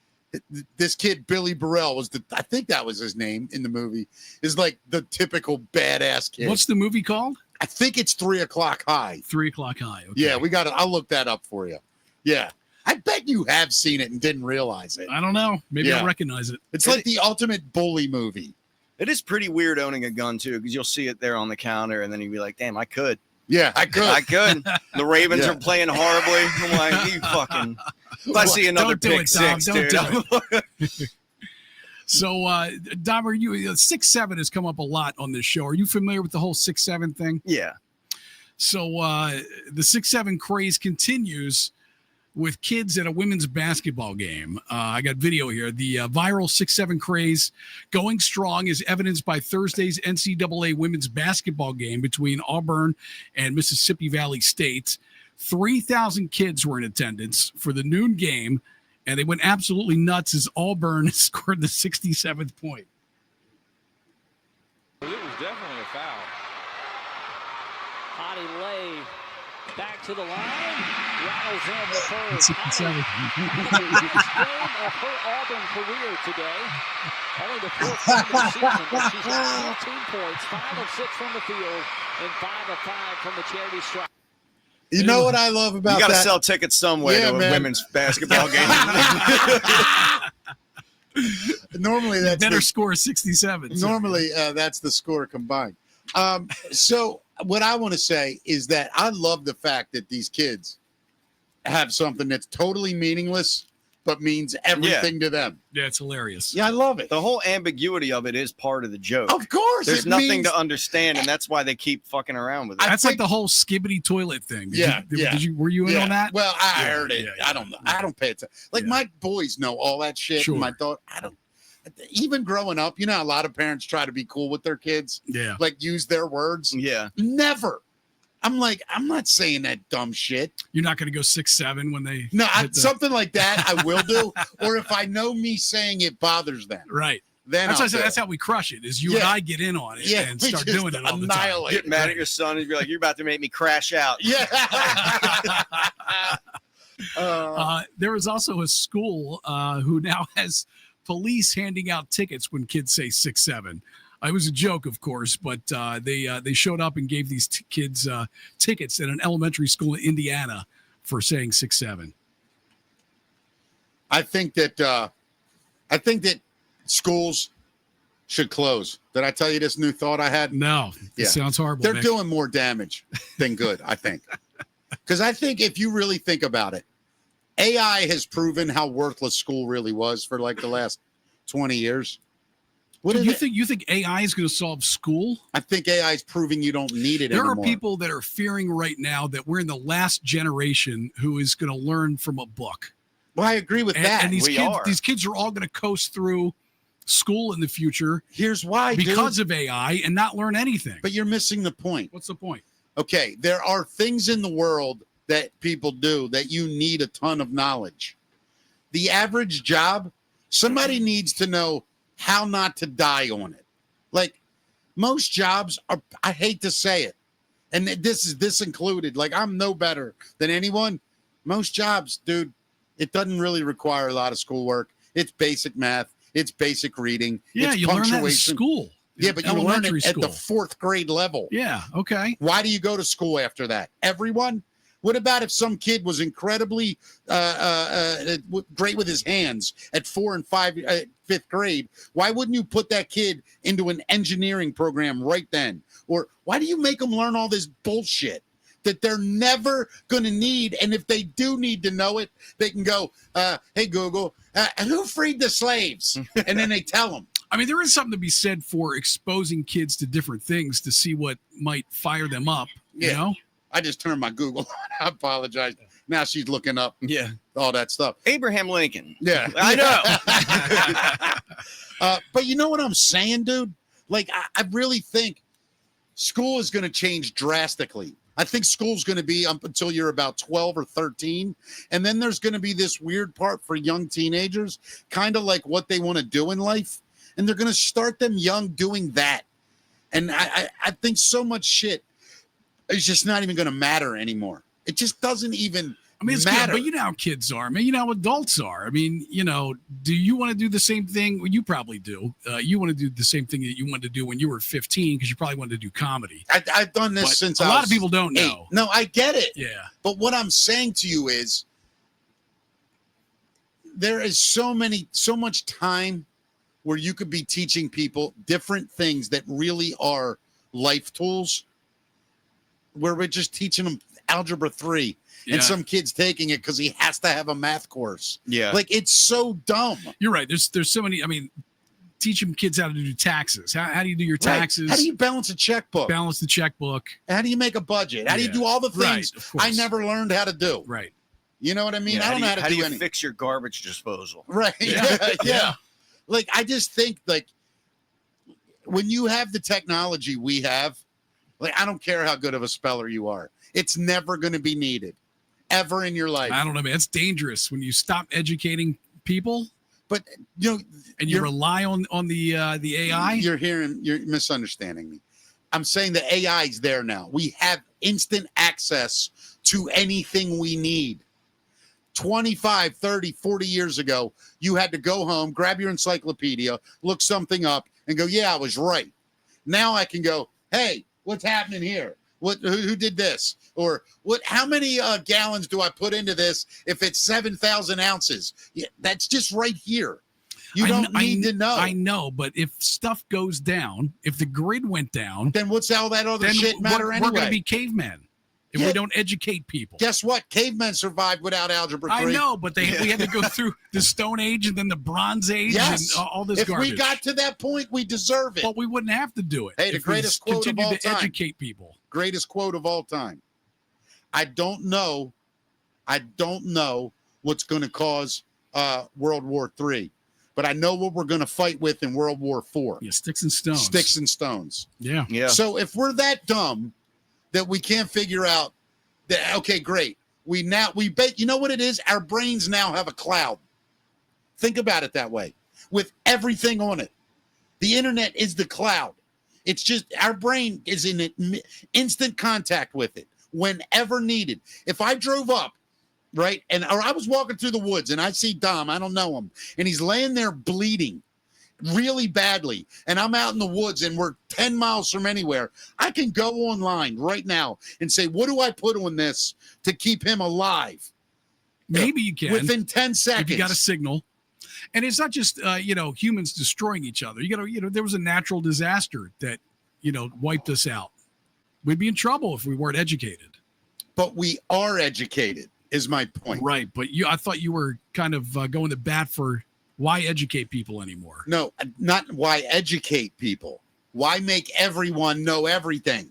this kid, Billy Burrell, I think that was his name in the movie, is like the typical badass kid. What's the movie called? I think it's 3 o'clock high. 3 o'clock high. Okay. Yeah, I'll look that up for you. Yeah. I bet you have seen it and didn't realize it. I don't know. Maybe Yeah. I'll recognize it. It's like the ultimate bully movie. It is pretty weird owning a gun too, because you'll see it there on the counter, and then you'd be like, "Damn, I could, Yeah, I could. I could." The Ravens Yeah. are playing horribly. I'm like, "You fucking." If I see another Don't do pick it, Dom. six, Don't dude. do So, Dom, are you 6'7" has come up a lot on this show. Are you familiar with the whole 6'7" thing? Yeah. So the 6'7" craze continues with kids at a women's basketball game. I got video here. The viral 6'7" craze going strong is evidenced by Thursday's NCAA women's basketball game between Auburn and Mississippi Valley State. 3,000 kids were in attendance for the noon game, and they went absolutely nuts as Auburn scored the 67th point. It was definitely a foul. Hottie Lay back to the line. Rattles in the first. 67. Game of her Auburn career today. Only the fourth game of the season, but she's got 14 points, 5 of 6 from the field, and 5 of 5 from the charity stripe. You know what I love about You got to that? sell tickets somewhere Yeah, to a man. women's basketball game. Normally that's Better the, score 67. normally that's the score combined. So what I want to say is that I love the fact that these kids have something that's totally meaningless but means everything to them. Yeah, it's hilarious. Yeah, I love it. The whole ambiguity of it is part of the joke. Of course, There's it nothing means- to understand, and that's why they keep fucking around with it. That's think- like the whole skibbity toilet thing. Yeah, yeah. Were you in on that? Well, I Yeah, heard it. yeah, I don't know. I don't pay attention. Like Yeah. my boys know all that shit. Sure. And my daughter, I don't. Even growing up, you know, how a lot of parents try to be cool with their kids, Yeah. like use their words. Yeah. Never. I'm like, I'm not saying that dumb shit. You're not going to go 6'7" when they. No, hit the- something like that I will do. Or if I know me saying it bothers them, Right. then That's I'll why I said do that's it. how we crush it. Is you and Yeah. I get in on it Yeah, and we start just doing it all the time. annihilate Get mad at your son and be like, "You're about to make me crash out." Yeah. There is also a school who now has police handing out tickets when kids say 6'7". It was a joke, of course, but they showed up and gave these kids tickets at an elementary school in Indiana for saying 6'7". I think that schools should close. Did I tell you this new thought I had? No, it Yeah. sounds horrible. They're Nick. doing more damage than good, I think. Because I think if you really think about it, AI has proven how worthless school really was for like the last 20 years. What Do is you it? think AI is going to solve school? I think AI is proving you don't need it There anymore. are people that are fearing right now that we're in the last generation who is going to learn from a book. Well, I agree with that. And We are. these kids are all going to coast through school in the future Here's why, because dude. of AI and not learn anything. But you're missing the point. What's the point? Okay, there are things in the world that people do that you need a ton of knowledge. The average job, somebody needs to know how not to die on it. Like most jobs are, I hate to say it, and this included, like I'm no better than anyone. Most jobs, dude, it doesn't really require a lot of schoolwork. It's basic math. It's basic reading. Yeah, it's you learn that in punctuation. school. Yeah, but you learn elementary it at the school. 4th grade level. Yeah, okay. Why do you go to school after that? Everyone? What about if some kid was incredibly great with his hands at 4 and 5th grade? Why wouldn't you put that kid into an engineering program right then? Or why do you make them learn all this bullshit that they're never going to need? And if they do need to know it, they can go, hey, Google, who freed the slaves? And then they tell them. I mean, there is something to be said for exposing kids to different things to see what might fire them up, you Yeah. know? I just turned my Google on. I apologize. Now she's looking up all that stuff. Abraham Lincoln. Yeah. I know. But you know what I'm saying, dude? Like, I really think school is going to change drastically. I think school's going to be up until you're about 12 or 13. And then there's going to be this weird part for young teenagers, kind of like what they want to do in life. And they're going to start them young doing that. And I think so much shit is just not even going to matter anymore. It just doesn't even It's matter. good, but you know how kids are. I mean, you know how adults are. I mean, do you want to do the same thing? Well, you probably do. You want to do the same thing that you wanted to do when you were 15 because you probably wanted to do comedy. I've done this But since a I lot was of people don't 8. know. No, I get it. Yeah. But what I'm saying to you is there is so much time where you could be teaching people different things that really are life tools, where we're just teaching them algebra 3 Yeah. and some kid's taking it because he has to have a math course. Yeah. Like, it's so dumb. You're right. There's so many. I mean, teaching kids how to do taxes. How do you do your taxes? Right. How do you balance a checkbook? balance the checkbook? How do you make a budget? How do you Yeah. do all the Right, things of course. I never learned how to do? Right. You know what I mean? Yeah, I don't know how to how do do you any. fix your garbage disposal? Right. Yeah. Yeah. Like, I just think, like, when you have the technology we have, like, I don't care how good of a speller you are. It's never going to be needed ever in your life. I don't know, man. It's dangerous when you stop educating people But, you know, and you you're- rely on the AI. You're misunderstanding me. I'm saying the AI is there now. We have instant access to anything we need. 25, 30, 40 years ago, you had to go home, grab your encyclopedia, look something up, and go, yeah, I was right. Now I can go, hey, what's happening here? Who did this? Or how many gallons do I put into this if it's 7,000 ounces? Yeah, that's just right here. You don't need to know. I know, but if stuff goes down, if the grid went down, Then what's all that other then shit matter we're anyway? going to be cavemen if Yeah. we don't educate people. Guess what? Cavemen survived without algebra 3. I know, but we had to go through the Stone Age and then the Bronze Age Yes. and all this If garbage. we got to that point, we deserve it. but we wouldn't have to do it. Hey, the if we greatest just quote of continue all to time. educate people. Greatest quote of all time. I don't know what's going to cause World War III, but I know what we're going to fight with in World War IV. Yeah, sticks and stones. Sticks and stones. Yeah. Yeah. So if we're that dumb that we can't figure out that, okay, great. We bet, you know what it is? Our brains now have a cloud. Think about it that way, with everything on it. The internet is the cloud. It's just our brain is in instant contact with it whenever needed. If I drove up, right, or I was walking through the woods and I see Dom, I don't know him, and he's laying there bleeding really badly, and I'm out in the woods and we're 10 miles from anywhere, I can go online right now and say, what do I put on this to keep him alive? Maybe you can. Within 10 seconds. If you got a signal. And it's not just humans destroying each other. There was a natural disaster that wiped us out. We'd be in trouble if we weren't educated. But we are educated, is my point. Right, but I thought you were kind of going to bat for Why educate people anymore? No, not why educate people. Why make everyone know everything?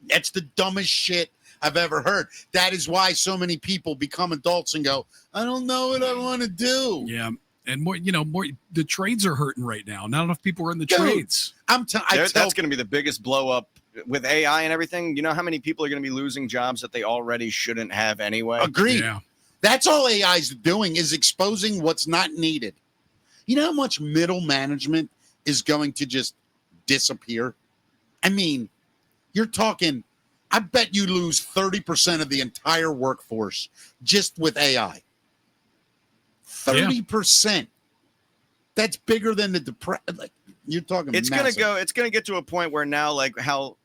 That's the dumbest shit I've ever heard. That is why so many people become adults and go, I don't know what I want to do. Yeah. And more, the trades are hurting right now. Not enough people are in the Dude, trades. That's going to be the biggest blow up with AI and everything. You know how many people are going to be losing jobs that they already shouldn't have anyway? Agreed. Yeah. That's all AI is doing, is exposing what's not needed. You know how much middle management is going to just disappear? I mean, you're talking, I bet you lose 30% of the entire workforce just with AI. 30%. That's bigger than the depression. Like, you're talking. It's massive. going to get to a point where now, like how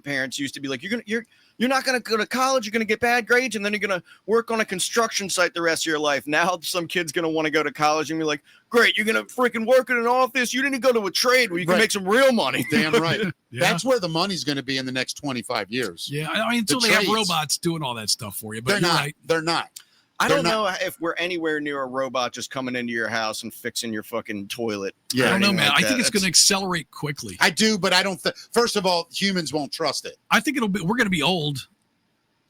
parents used to be like, you're not going to go to college, you're going to get bad grades, and then you're going to work on a construction site the rest of your life. Now some kid's going to want to go to college and be like, great, you're going to freaking work in an office. You didn't go to a trade where you can make some real money. Damn right. Yeah. That's where the money's going to be in the next 25 years. Yeah. I mean, until they have robots doing all that stuff for you. But They're not. Right. They're not. I don't know if we're anywhere near a robot just coming into your house and fixing your fucking toilet. Yeah, I don't know, man. I think it's going to accelerate quickly. I do, but I don't. First of all, humans won't trust it. I think we're going to be old,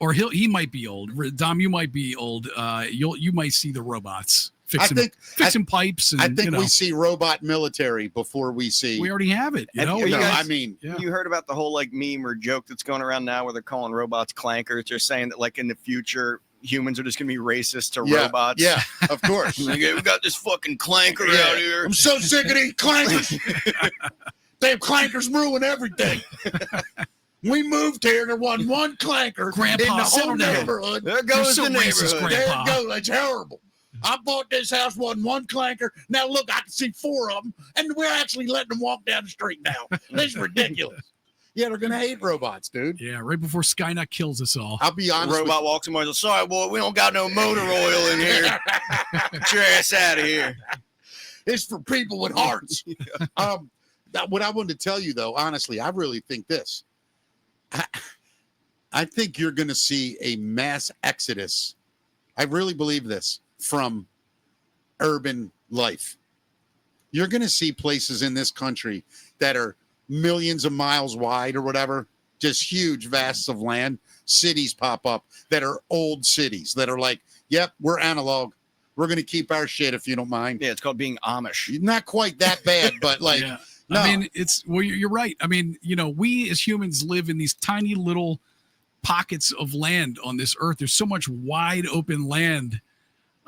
or he might be old. Dom, you might be old. You might see the robots fixing pipes. And, I think we see robot military before we see. We already have it. You heard about the whole like meme or joke that's going around now where they're calling robots clankers. They're saying that like in the future, humans are just going to be racist to robots. Yeah, of course. Like, hey, we got this fucking clanker out here. I'm so sick of these clankers. Damn clankers ruin everything. We moved here, there wasn't one clanker Grandpa, in the whole neighborhood. There goes the neighborhood. There it goes. That's horrible. I bought this house, wasn't one clanker. Now look, I can see 4 of them, and we're actually letting them walk down the street now. This is ridiculous. Yeah, they're going to hate robots, dude. Yeah, right before Skynet kills us all. I'll be honest. Robot walks in and says, sorry, boy, we don't got no motor oil in here. Get your ass out of here. It's for people with hearts. What I wanted to tell you, though, honestly, I really think this. I think you're going to see a mass exodus. I really believe this from urban life. You're going to see places in this country that are millions of miles wide or whatever, just huge vasts of land. Cities pop up that are old cities that are like, yep, we're analog. We're going to keep our shit if you don't mind. Yeah, it's called being Amish. Not quite that bad, but like, yeah. No. I mean, you're right. I mean, we as humans live in these tiny little pockets of land on this earth. There's so much wide open land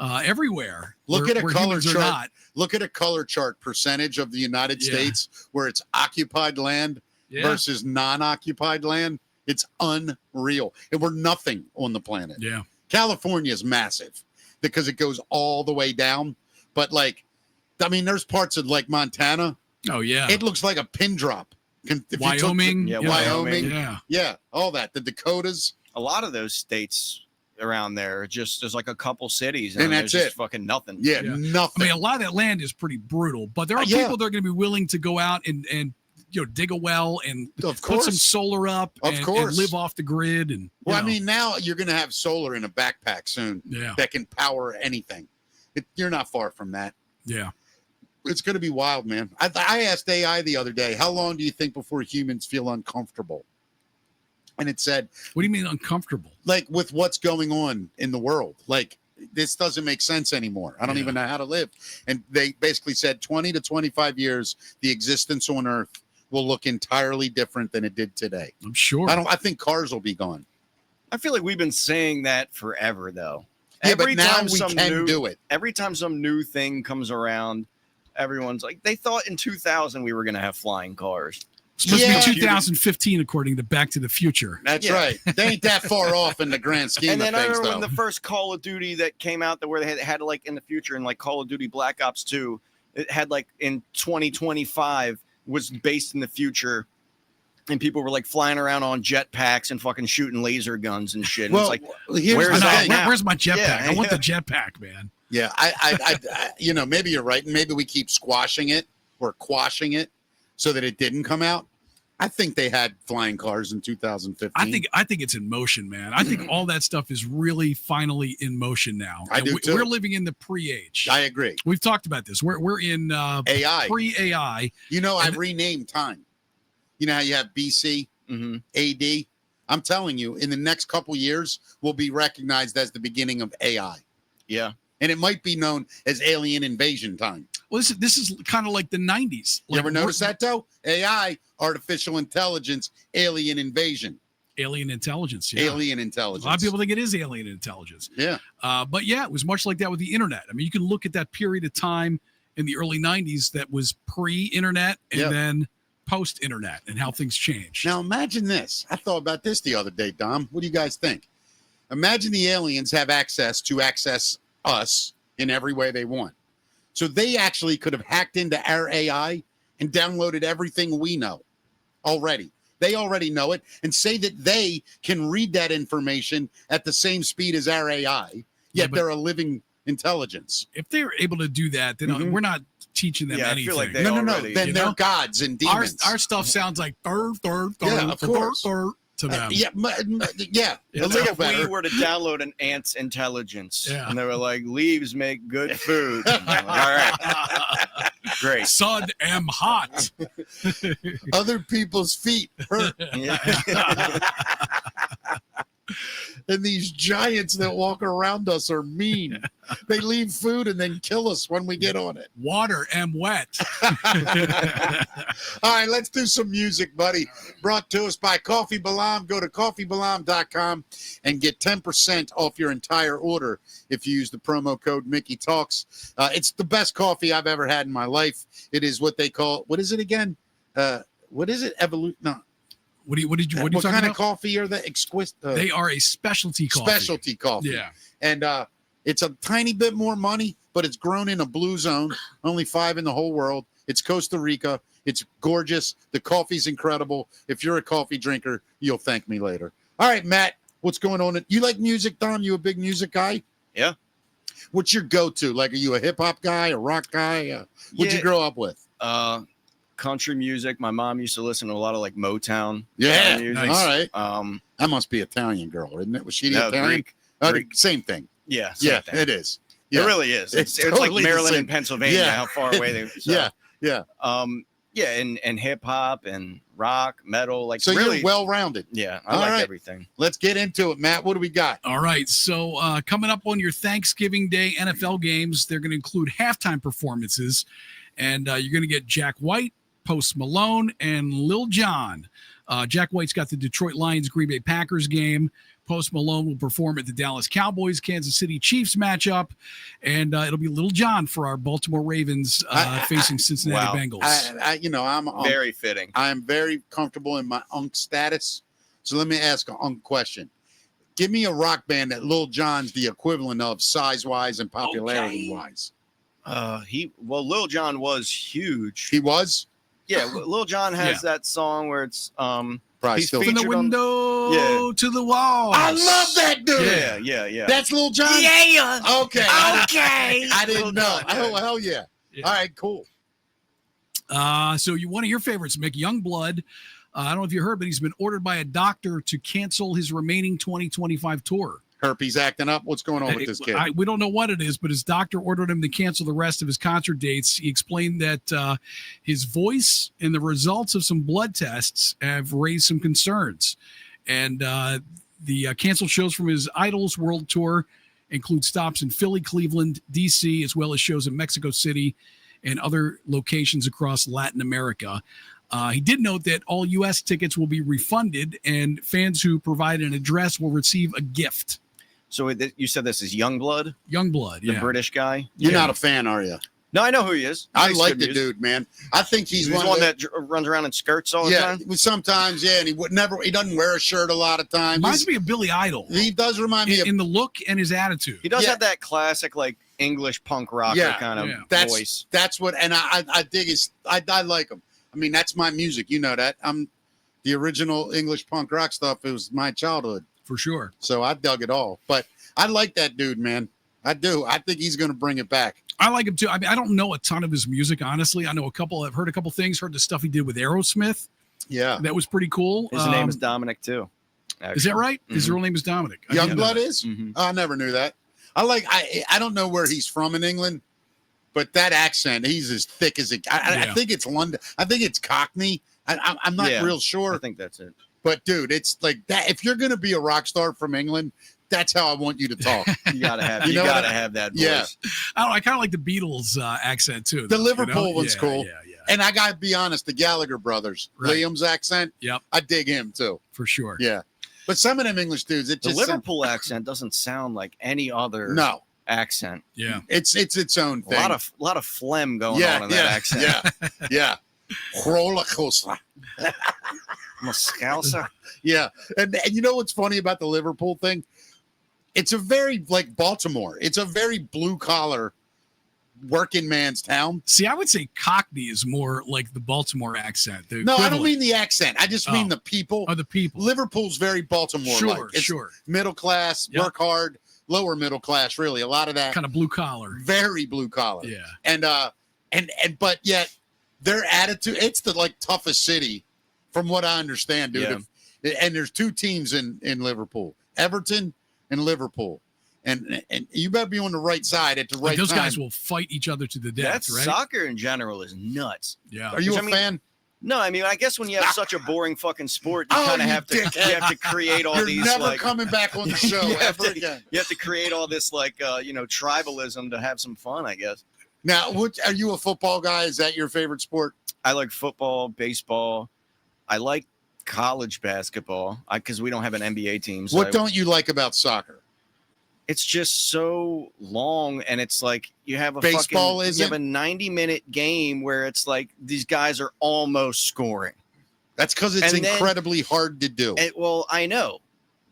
everywhere. Look at a color chart. Not. Look at a color chart percentage of the United States where it's occupied land versus non-occupied land. It's unreal. And we're nothing on the planet. Yeah. California is massive because it goes all the way down. But like, I mean, there's parts of like Montana. Oh, yeah. It looks like a pin drop. Wyoming. Wyoming. Yeah. Yeah. All that. The Dakotas. A lot of those states around there, there's like a couple cities and that's there's just it. fucking nothing. Yeah, nothing. I mean, a lot of that land is pretty brutal, but there are people that are going to be willing to go out and dig a well and put some solar up and live off the grid. And I mean, now you're going to have solar in a backpack soon that can power anything. You're not far from that. Yeah. It's going to be wild, man. I asked AI the other day, how long do you think before humans feel uncomfortable? And it said, what do you mean uncomfortable? Like with what's going on in the world. Like this doesn't make sense anymore. I don't even know how to live. And they basically said 20 to 25 years, the existence on Earth will look entirely different than it did today. I'm sure. I think cars will be gone. I feel like we've been saying that forever, though. Yeah, but now we can do it. Every time some new thing comes around, everyone's like, they thought in 2000 we were going to have flying cars. It's supposed to be 2015, according to Back to the Future. That's right. They ain't that far off in the grand scheme of things, And then I remember though. when the first Call of Duty that came out, where they had like in the future, and like Call of Duty Black Ops 2, it had like in 2025 was based in the future, and people were like flying around on jetpacks and fucking shooting laser guns and shit. And Well, it's like, where's my jetpack? Yeah, I want the jetpack, man. Yeah, I maybe you're right, and maybe we keep squashing it or quashing it so that it didn't come out. I think they had flying cars in 2015. I think it's in motion, man. I think all that stuff is really finally in motion now. I do too. We're living in the pre-age. I agree. We've talked about this. We're in AI. pre-AI. You know, I've renamed time. You know how you have BC, AD. I'm telling you, in the next couple years, will be recognized as the beginning of AI. Yeah. And it might be known as alien invasion time. Well, this is kind of like the 90s. You ever notice that, though? AI, artificial intelligence, alien invasion. Alien intelligence. Yeah. Alien intelligence. A lot of people think it is alien intelligence. Yeah. But yeah, it was much like that with the internet. I mean, you can look at that period of time in the early 90s that was pre-internet and then post-internet and how things changed. Now, imagine this. I thought about this the other day, Dom. What do you guys think? Imagine the aliens have access us in every way they want. So they actually could have hacked into our AI and downloaded everything we know already. They already know it and say that they can read that information at the same speed as our AI, yet they're a living intelligence. If they're able to do that, then we're not teaching them anything. I feel like they No. already, Then they're gods and demons. Our stuff sounds like of course. to them. Yeah. It's like if we were to download an ant's intelligence, and they were like, leaves make good food. Like, all right, great. Sun am hot. Other people's feet hurt. And these giants that walk around us are mean. They leave food and then kill us when we get on it. Water am wet. All right, let's do some music, buddy. Brought to us by Coffee Balam. Go to coffeebalam.com and get 10% off your entire order if you use the promo code Mickey Talks. It's the best coffee I've ever had in my life. It is what they call, what is it again? What is it? No. What kind of coffee are they? Exquisite. They are a specialty coffee. Specialty coffee. Yeah. And it's a tiny bit more money, but it's grown in a blue zone. Only 5 in the whole world. It's Costa Rica. It's gorgeous. The coffee's incredible. If you're a coffee drinker, you'll thank me later. All right, Matt, what's going on? You like music, Dom? You a big music guy? Yeah. What's your go-to? Like, are you a hip-hop guy, a rock guy? What'd you grow up with? Country music. My mom used to listen to a lot of like Motown. Yeah, music. Nice. All right. That must be Italian girl, isn't it? Was she the Italian? Greek. Same thing. Yeah, thing. It is. Yeah. It really is. It's totally like Maryland and Pennsylvania. How far away they? So. Yeah. And hip hop and rock, metal, like so really you're well-rounded. Yeah, I like everything. Let's get into it, Matt. What do we got? All right. So coming up on your Thanksgiving Day NFL games, they're going to include halftime performances, and you're going to get Jack White, Post Malone, and Lil Jon. Jack White's got the Detroit Lions Green Bay Packers game. Post Malone will perform at the Dallas Cowboys Kansas City Chiefs matchup, and it'll be Lil Jon for our Baltimore Ravens facing Cincinnati Bengals. I'm very fitting. I'm very comfortable in my unk status. So let me ask an unk question. Give me a rock band that Lil Jon's the equivalent of size-wise and popularity-wise. Lil Jon was huge. He was? Yeah, Lil Jon has that song where it's probably still from the window to the wall. I love that dude. Yeah. That's Lil Jon? Yeah. Okay. I didn't know. Oh, hell yeah. All right, cool. So one of your favorites, Mick Youngblood. I don't know if you heard, but he's been ordered by a doctor to cancel his remaining 2025 tour. Herpes acting up. What's going on with this kid? We don't know what it is, but his doctor ordered him to cancel the rest of his concert dates. He explained that his voice and the results of some blood tests have raised some concerns. And the canceled shows from his Idols World Tour include stops in Philly, Cleveland, D.C., as well as shows in Mexico City and other locations across Latin America. He did note that all U.S. tickets will be refunded, and fans who provide an address will receive a gift. So you said this is Youngblood? Youngblood, the British guy? You're not a fan, are you? No, I know who he is. I like the dude, man. I think he's one that runs around in skirts all the time. Sometimes, and he doesn't wear a shirt a lot of times. Reminds me of Billy Idol. He does remind me of in the look and his attitude. He does have that classic like English punk rocker kind of voice. That's what, and I dig I like him. I mean, that's my music. You know that. I'm the original English punk rock stuff. It was my childhood. For sure. So I dug it all. But I like that dude, man. I do. I think he's going to bring it back. I like him too. I mean, I don't know a ton of his music, honestly. I know I've heard a couple things, heard the stuff he did with Aerosmith. Yeah. That was pretty cool. His name is Dominic too. Is that right? His Mhm. real name is Dominic. I didn't know Youngblood that. is? Mhm. I never knew that. I don't know where he's from in England, but that accent, he's as thick as it. I Yeah. think it's London. I think it's Cockney. I'm not Yeah, real I sure. think that's it. But dude, it's like that. If you're gonna be a rock star from England, that's how I want you to talk. You gotta have. You You, know what gotta I- have that voice. Yeah. I don't know. I kind of like the Beatles accent too. The though, Liverpool you know? one's Yeah, cool. Yeah, yeah, And I gotta be honest, the Gallagher brothers, Right. Liam's accent, Yep, I dig him too. for sure. Yeah. But some of them English dudes, it The just Liverpool accent doesn't sound like any other no, accent. Yeah. it's its own A thing. lot of phlegm going yeah, on in that accent. Yeah, yeah. Roller coaster. Muscalsa. Yeah. And you know what's funny about the Liverpool thing? It's a very like Baltimore. It's a very blue collar working man's town. See, I would say Cockney is more like the Baltimore accent. The No, I don't equivalent. mean the accent. I just mean Oh. the people. Of the people. Liverpool's very Baltimore like. Sure, It's sure. middle class, Yep. work hard, lower middle class, really. A lot of that Kind of blue collar. very blue collar. Yeah. And but yet their attitude, it's the like toughest city from what I understand, dude. And there's two teams in Liverpool, Everton and Liverpool. And you better be on the right side at the Like right those time. guys will fight each other to the death, That's right? soccer in general is nuts. Yeah. Are you Which, a I mean, fan? No, I mean, I guess when you have such a boring fucking sport, you Oh, kind of you have to create all You're these never like coming back on the show You have ever to- again. you have to create all this like tribalism to have some fun, I guess. Now, are you a football guy? Is that your favorite sport? I like football, baseball. I like college basketball because we don't have an NBA team. So What don't you like about soccer? it's just so long, and it's like you have a Baseball fucking, you have a 90-minute game where it's like these guys are almost scoring. That's because it's And then- incredibly hard to do. Well, I know.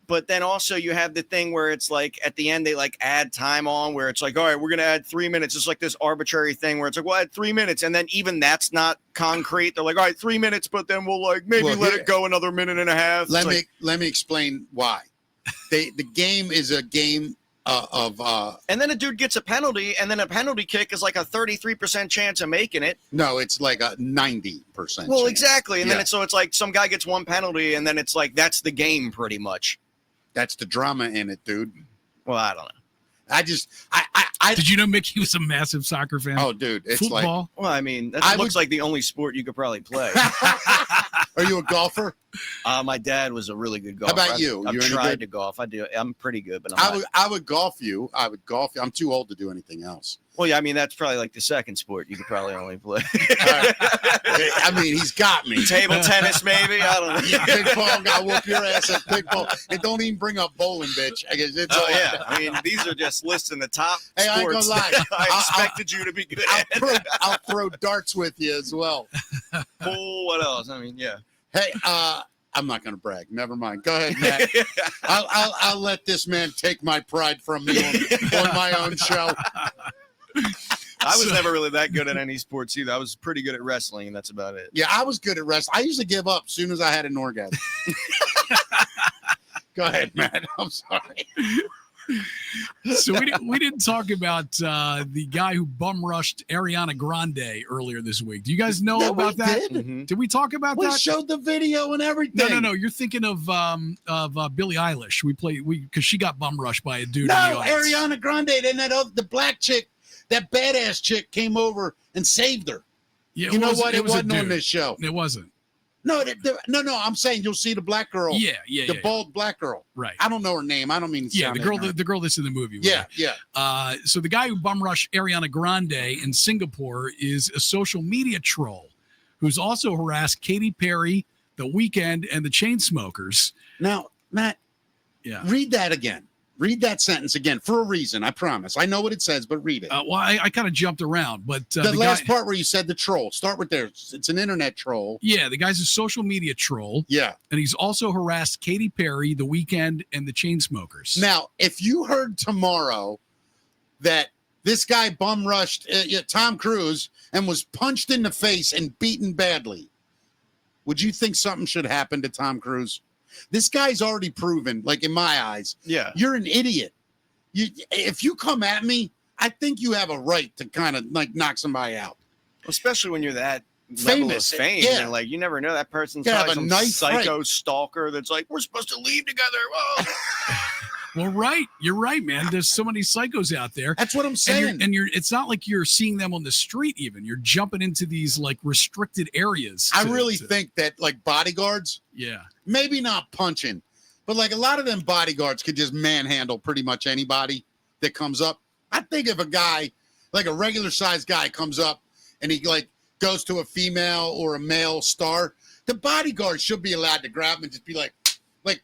But then also you have the thing where it's like at the end they like add time on where it's like, all right, we're going to add 3 minutes. It's like this arbitrary thing where it's like, well, add 3 minutes. And then even that's not concrete. They're like, all right, 3 minutes, but then we'll like maybe Well, let here- it go another minute and a half. Let It's me like, let me explain why. The game is a game of and then a dude gets a penalty, and then a penalty kick is like a 33% chance of making it. no, it's like a 90%. Well, chance. exactly. And Yeah. then it's like some guy gets one penalty, and then it's like that's the game pretty much. That's the drama in it, dude. Well, I don't know. I Did you know Mickey was a massive soccer fan? oh, dude, it's Football. Well, I mean, that I looks would- like the only sport you could probably play. like, are you a golfer? My dad was a really good golfer. about you? I've You any tried good? to golf. I'm pretty good, but I would golf you. I would golf you. I'm too old to do anything else. well, yeah, I mean, that's probably like the second sport you could probably only play. I mean, he's got me. Table tennis, maybe. I don't know. Yeah, ping pong, I'll whoop your ass at ping pong. And don't even bring up bowling, bitch. I guess it's Oh all yeah, I mean, these are just listing the top Hey, I ain't sports gonna lie. that I I'll- expected you to be good at. I'll throw darts with you as well. Pool, what else? I mean, yeah. Hey, I'm not gonna brag. Never mind. Go ahead, Matt. I'll let this man take my pride from me on my own show. I was never really that good at any sports either. I was pretty good at wrestling, and that's about it. Yeah, I was good at wrestling. I used to give up as soon as I had an orgasm. Go ahead, Matt. I'm sorry. So we didn't talk about the guy who bum rushed Ariana Grande earlier this week. Do you guys know Yeah, about we that? did. Mhm. Did we talk about We that? showed the video and everything. No. You're thinking of Billie Eilish. Because she got bum rushed by a dude. in the No, audience. Ariana Grande and the black chick, that badass chick came over and saved her. Yeah, You know what? It was a wasn't on dude. this show. It wasn't. No, no. I'm saying you'll see the black girl. Yeah. The bald black girl. Right. I don't know her name. I don't mean to Yeah, sound the girl, ignorant. the girl that's in the movie. with Yeah, her. yeah. So the guy who bum rushed Ariana Grande in Singapore is a social media troll who's also harassed Katy Perry, The Weeknd, and the Chainsmokers. Now, Matt, Yeah. read that again. Read that sentence again for a reason. I promise. I know what it says, but read it. Well, I kind of jumped around, but the the last guy, part where you said the troll. Start with there. It's an internet troll. yeah, the guy's a social media troll, Yeah. and he's also harassed Katy Perry, The Weeknd, and the Chainsmokers. Now, if you heard tomorrow that this guy bum rushed Tom Cruise and was punched in the face and beaten badly, would you think something should happen to Tom Cruise? This guy's already proven, like in my eyes, Yeah. you're an idiot. If you come at me, I think you have a right to kind of like knock somebody out. Especially when you're that level famous of fame. Yeah. And like, you never know, that person's Yeah, probably have a some knife, psycho stalker that's like, we're supposed to leave together. Whoa. Well, right. You're right, man. There's so many psychos out there. That's what I'm saying. And you're it's not like you're seeing them on the street even. You're jumping into these like restricted areas. I really think that like bodyguards, Yeah. maybe not punching, but like a lot of them bodyguards could just manhandle pretty much anybody that comes up. I think if a guy, like a regular sized guy comes up and he like goes to a female or a male star, the bodyguard should be allowed to grab him and just be like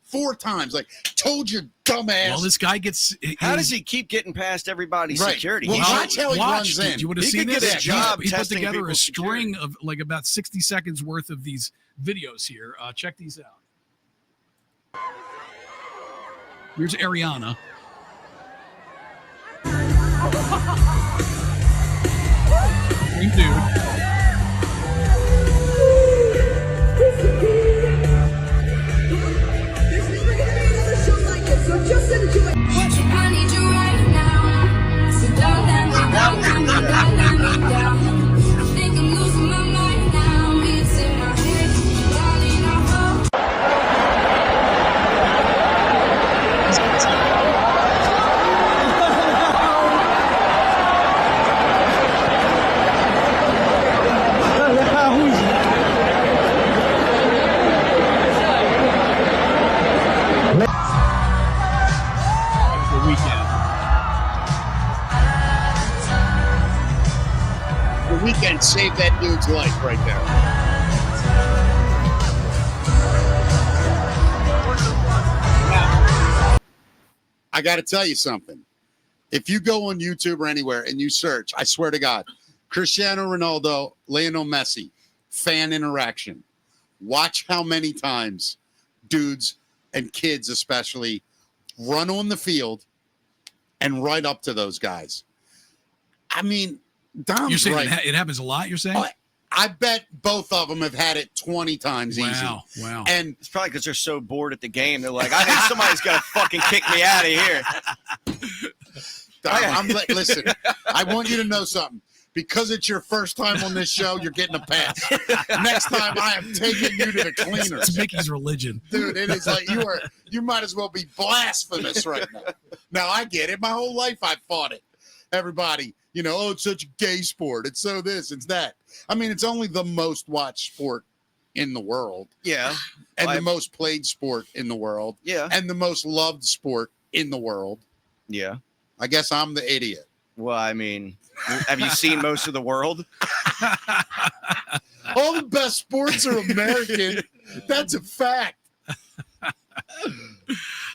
4 times, like, told your dumb ass. Well, this guy gets. How does he keep getting past everybody's Right. security? Well, He watch how he runs in. You would have He seen could get this. a job He put testing together a people's string of like about 60 seconds worth of these videos here. Check these out. Here's Ariana. Same dude. The Weeknd saved that dude's life right there. Now, I got to tell you something. If you go on YouTube or anywhere and you search, I swear to God, Cristiano Ronaldo, Lionel Messi, fan interaction, watch how many times dudes and kids especially run on the field and right up to those guys. I mean, Dom's You're saying right. it happens a lot, you're saying? I bet both of them have had it 20 times easy. Wow. And It's probably because they're so bored at the game. They're like, I think somebody's got to fucking kick me out of here. Dom, listen, I want you to know something. Because it's your first time on this show, you're getting a pass. Next time, I am taking you to the cleaners. It's Mickey's religion. Dude, it is like you might as well be blasphemous right now. Now, I get it. My whole life, I fought it. Everybody, oh, it's such a gay sport. It's so this, it's that. I mean, it's only the most watched sport in the world. Yeah. And the most played sport in the world. Yeah. And the most loved sport in the world. Yeah. I guess I'm the idiot. Well, I mean, have you seen most of the world? All the best sports are American. That's a fact.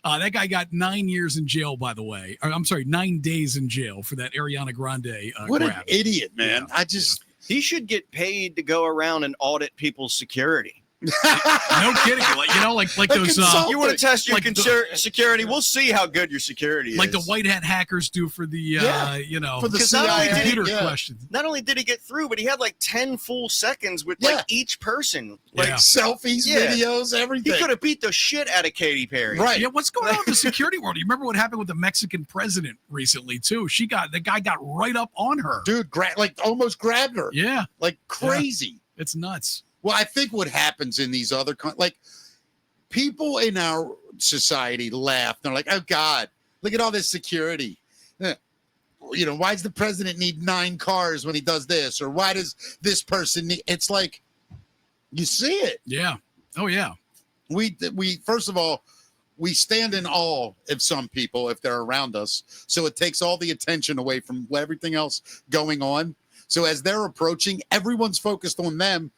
That guy got 9 years in jail, by the way. I'm sorry, 9 days in jail for that Ariana Grande What grab. an idiot, man. Yeah. I just... He should get paid to go around and audit people's security. No kidding. Like those... You want to test your like security? We'll see how good your security is. like the white hat hackers do for the, for the Because not only CIA, did he- computer questions. Not only did he get through, but he had like 10 full seconds with like each person. Like Yeah. selfies, Yeah. videos, he everything. could have beat the shit out of Katy Perry. Right. Yeah, what's going on with the security world? You remember what happened with the Mexican president recently, too? The guy got right up on her. Dude, almost grabbed her. Yeah, Like crazy. it's nuts. Well, I think what happens in these other like people in our society laugh. They're like, "Oh God, look at all this security." Why does the president need 9 cars when he does this, or why does this person need? It's like you see it. Yeah. Oh, yeah. We first of all, we stand in awe of some people if they're around us. So it takes all the attention away from everything else going on. So as they're approaching, everyone's focused on them.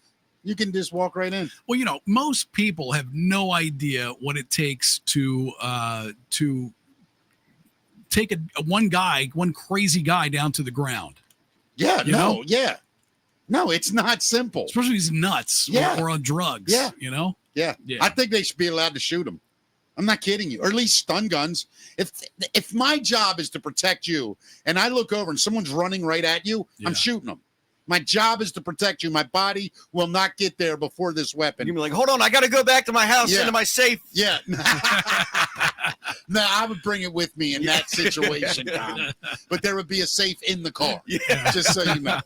You can just walk right in. Well, most people have no idea what it takes to take one crazy guy down to the ground. Yeah, You know? yeah. No, it's not simple. Especially if he's nuts Yeah. or on drugs. Yeah. Yeah. Yeah. I think they should be allowed to shoot them. I'm not kidding you. Or at least stun guns. If my job is to protect you and I look over and someone's running right at you, Yeah. I'm shooting them. My job is to protect you. My body will not get there before this weapon. You'd be like, hold on, I got to go back to my house Yeah. into my safe. Yeah. No, I would bring it with me in that situation, Tom. But there would be a safe in the car. Yeah. Just so you know.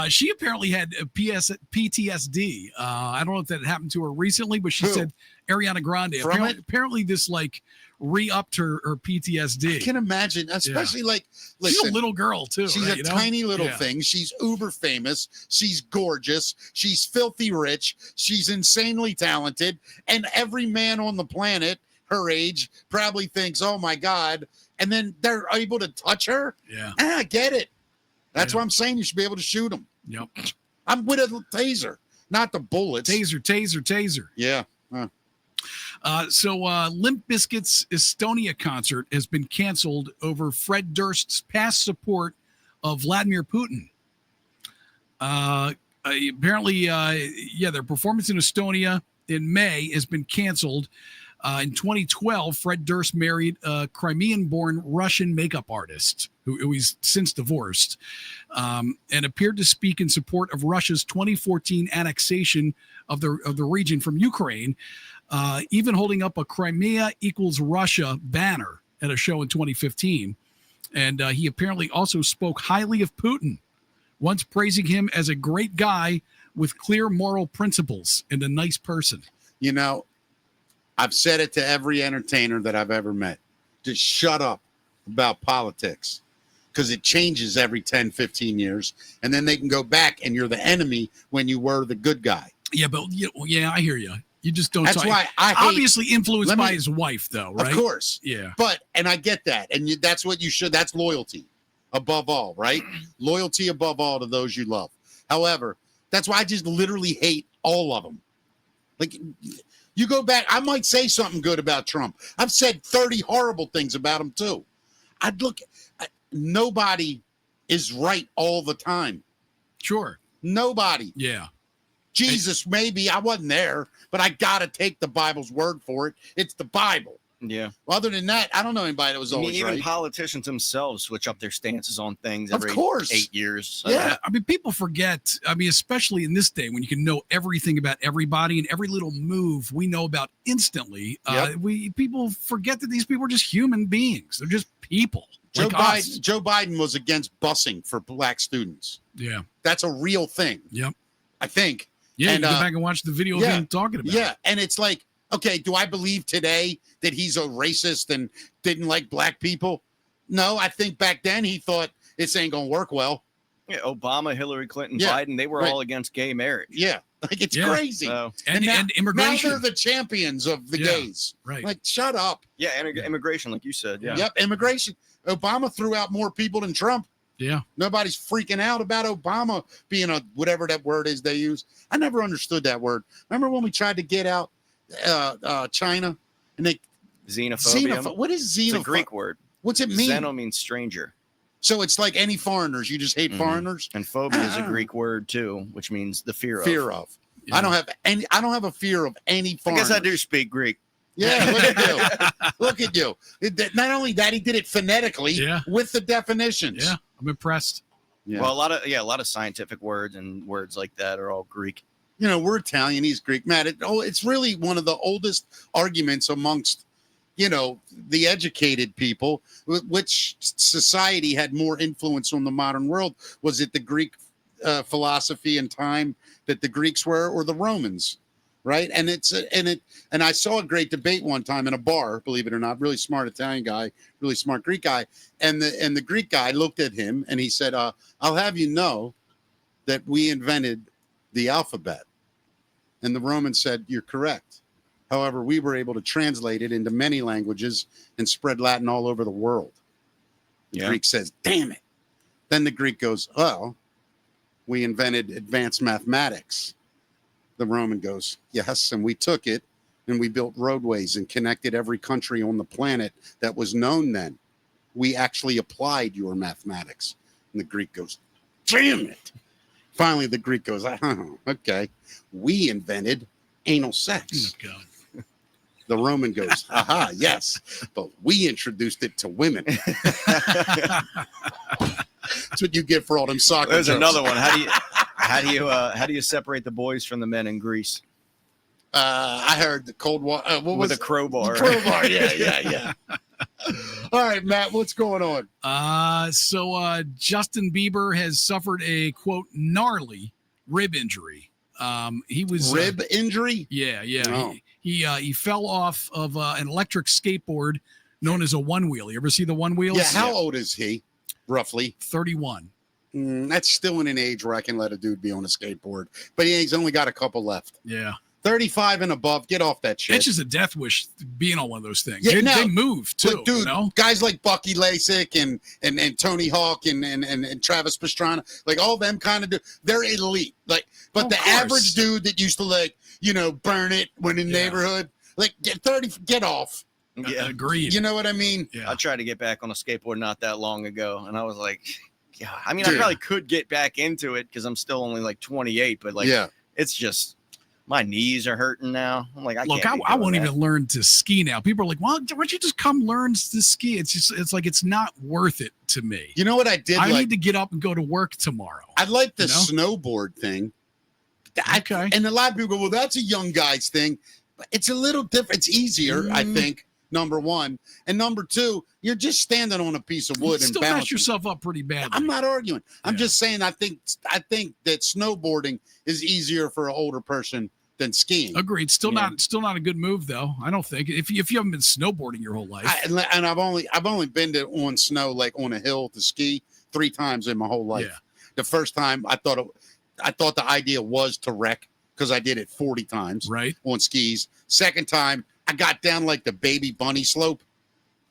She apparently had PTSD. I don't know if that happened to her recently, but she Who? said Ariana Grande. From it? Apparently this like re-upped her PTSD. I can imagine, especially like, listen, she's a little girl too. She's right, a tiny little thing. She's uber famous. She's gorgeous. She's filthy rich. She's insanely talented. And every man on the planet her age probably thinks, oh my God. And then they're able to touch her. Yeah. I get it. That's what I'm saying. You should be able to shoot them. Yep. I'm with a taser, not the bullets. Taser. Yeah. So Limp Bizkit's Estonia concert has been canceled over Fred Durst's past support of Vladimir Putin. Apparently, their performance in Estonia in May has been canceled. In 2012, Fred Durst married a Crimean-born Russian makeup artist who he's since divorced, and appeared to speak in support of Russia's 2014 annexation of the region from Ukraine, even holding up a Crimea equals Russia banner at a show in 2015. And he apparently also spoke highly of Putin, once praising him as a great guy with clear moral principles and a nice person. You know, I've said it to every entertainer that I've ever met. Just shut up about politics, because it changes every 10, 15 years. And then they can go back and you're the enemy when you were the good guy. Yeah, but I hear you. You just don't. That's why I hate, obviously influenced by his wife, though, right? Of course. Yeah. And I get that. And that's what you should. That's loyalty above all, right? Loyalty above all to those you love. However, that's why I just literally hate all of them. Like, you go back, I might say something good about Trump. I've said 30 horrible things about him too. Nobody is right all the time. Sure. Nobody. Yeah. Jesus, maybe I wasn't there, but I got to take the Bible's word for it. It's the Bible. Yeah. Well, other than that, I don't know anybody that was always even right. politicians themselves switch up their stances on things Of every course. 8 years. Yeah. I mean, people forget, especially in this day when you can know everything about everybody and every little move we know about instantly. Yep. People forget that these people are just human beings. They're just people. Joe like us. Biden was against busing for black students. Yeah. That's a real thing. Yep. I think. Yeah, and, you go back and watch the video of him talking about it. Yeah, and it's like, okay, do I believe today that he's a racist and didn't like black people? No, I think back then he thought this ain't going to work well. Yeah, Obama, Hillary Clinton, Yeah, Biden, they were all against gay marriage. Yeah, like it's crazy. So, And immigration. Now they're the champions of the gays. Right. Like, shut up. yeah, and immigration, like you said. Yeah. Yep, immigration. Obama threw out more people than Trump. Yeah. Nobody's freaking out about Obama being a whatever that word is they use. I never understood that word. Remember when we tried to get out China and they Xenophobia. What is xenophobia? It's a Greek word. What's it mean? Xeno means stranger. So it's like any foreigners. You just hate foreigners. And phobia is a Greek word too, which means the fear of. Fear of. Yeah. I don't have a fear of any I foreigners. guess I do speak Greek. Yeah, look at you. Look at you. Not only that, he did it phonetically with the definitions. Yeah, I'm impressed. Yeah. Well, a lot of scientific words and words like that are all Greek. You know, we're Italian, he's Greek. Matt, it's really one of the oldest arguments amongst, the educated people. Which society had more influence on the modern world? Was it the Greek philosophy and time that the Greeks were, or the Romans? Right. And and I saw a great debate one time in a bar, believe it or not, really smart Italian guy, really smart Greek guy. And the Greek guy looked at him and he said, I'll have you know that we invented the alphabet. And the Romans said, you're correct. However, we were able to translate it into many languages and spread Latin all over the world. The Greek says, damn it. Then the Greek goes, oh, we invented advanced mathematics. The Roman goes, yes, and we took it and we built roadways and connected every country on the planet that was known then. We actually applied your mathematics. And the Greek goes, damn it. Finally, the Greek goes, oh, okay. We invented anal sex. Oh, God. The Roman goes, aha, yes, but we introduced it to women. That's what you get for all them soccer There's jokes. another one. How do you separate the boys from the men in Greece? I heard the cold water. With a crowbar. Crowbar, yeah. All right, Matt, what's going on? So Justin Bieber has suffered a quote gnarly rib injury. He was Rib injury? Yeah. Oh. He fell off of an electric skateboard known as a one wheel. You ever see the one wheels? Yeah. How old is he? Roughly 31. That's still in an age where I can let a dude be on a skateboard, but he's only got a couple left. Yeah. 35 and above, get off that shit. It's just a death wish being on one of those things. Yeah, They move too, but dude, you know? guys like Bucky Lasik and Tony Hawk and Travis Pastrana, like all them kind of they're elite. Like, but the average dude that used to like, burn it when in neighborhood, like get off. Yeah, agreed. You know what I mean? Yeah. I tried to get back on a skateboard not that long ago, and I was like, yeah. I mean, Dude. I probably could get back into it because I'm still only like 28, but like, it's just my knees are hurting now. I'm like, I won't even learn to ski now. People are like, well, why don't you just come learn to ski? It's like it's not worth it to me. You know what I did? I need to get up and go to work tomorrow. I like the snowboard thing. Okay. And a lot of people go, well, that's a young guy's thing. But it's a little different. It's easier, I think, number one. And number two, you're just standing on a piece of wood and still balancing. mess yourself up pretty badly. I'm not arguing. I'm just saying I think that snowboarding is easier for an older person than skiing. Agreed. Still not a good move though. I don't think if you haven't been snowboarding your whole life. And I've only been on snow, like on a hill to ski 3 times in my whole life. Yeah. The first time I thought the idea was to wreck because I did it 40 times on skis. Second time I got down like the baby bunny slope.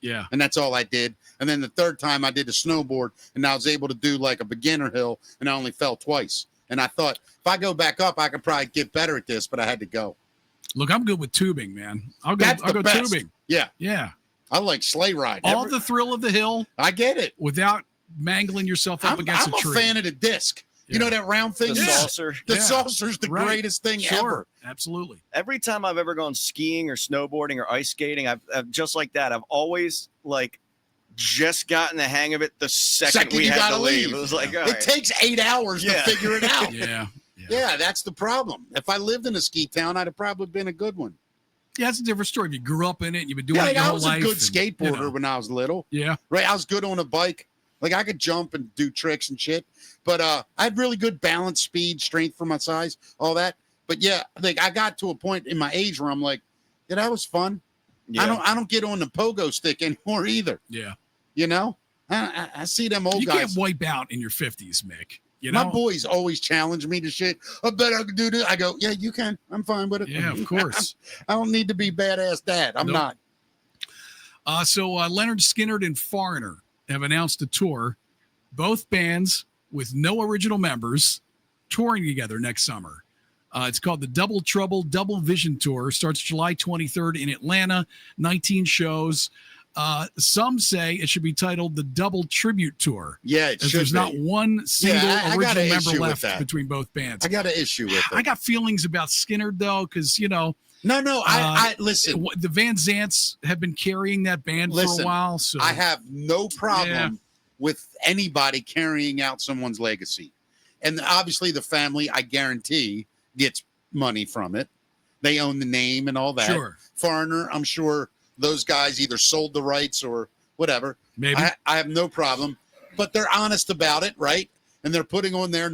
Yeah. And that's all I did. And then the third time I did a snowboard and I was able to do like a beginner hill and I only fell twice. And I thought if I go back up, I could probably get better at this, but I had to go. Look, I'm good with tubing, man. I'll go best. tubing. Yeah. Yeah. I like sleigh ride. All the thrill of the hill. I get it. Without mangling yourself up against a tree. I'm a fan of the disc. Yeah. You know that round thing? The saucer. The saucer's the greatest thing ever. Absolutely. Every time I've ever gone skiing or snowboarding or ice skating, I've just like that. I've always like just gotten the hang of it the second we had to leave. It was like, all right. It takes 8 hours to figure it out. Yeah, that's the problem. If I lived in a ski town, I'd have probably been a good one. Yeah, it's a different story. If you grew up in it, you've been doing it your whole life. I was a good skateboarder when I was little. Yeah. Right. I was good on a bike. Like I could jump and do tricks and shit. But I had really good balance, speed, strength for my size, all that. But yeah, like I got to a point in my age where I'm like, yeah, that was fun. Yeah. I don't get on the pogo stick anymore either. Yeah. You know? I see them old guys. You can't wipe out in your 50s, Mick. You know? My boys always challenge me to shit. I bet I could do this. I go, yeah, you can. I'm fine with it. Yeah, of course. I don't need to be badass dad. I'm not. So Leonard Skinner and Foreigner have announced a tour. Both bands with no original members touring together next summer. It's called the Double Trouble Double Vision Tour. Starts July 23rd in Atlanta. 19 shows. Some say it should be titled the Double Tribute Tour. Yeah, it should there's be. not one single original member left that. between both bands. I got an issue with it. I got feelings about Skinner though, because No, I listen. The Van Zants have been carrying that band for a while. So I have no problem with anybody carrying out someone's legacy. And obviously the family, I guarantee, gets money from it. They own the name and all that. Sure. Foreigner, I'm sure those guys either sold the rights or whatever. Maybe. I have no problem. But they're honest about it, right? And they're putting on there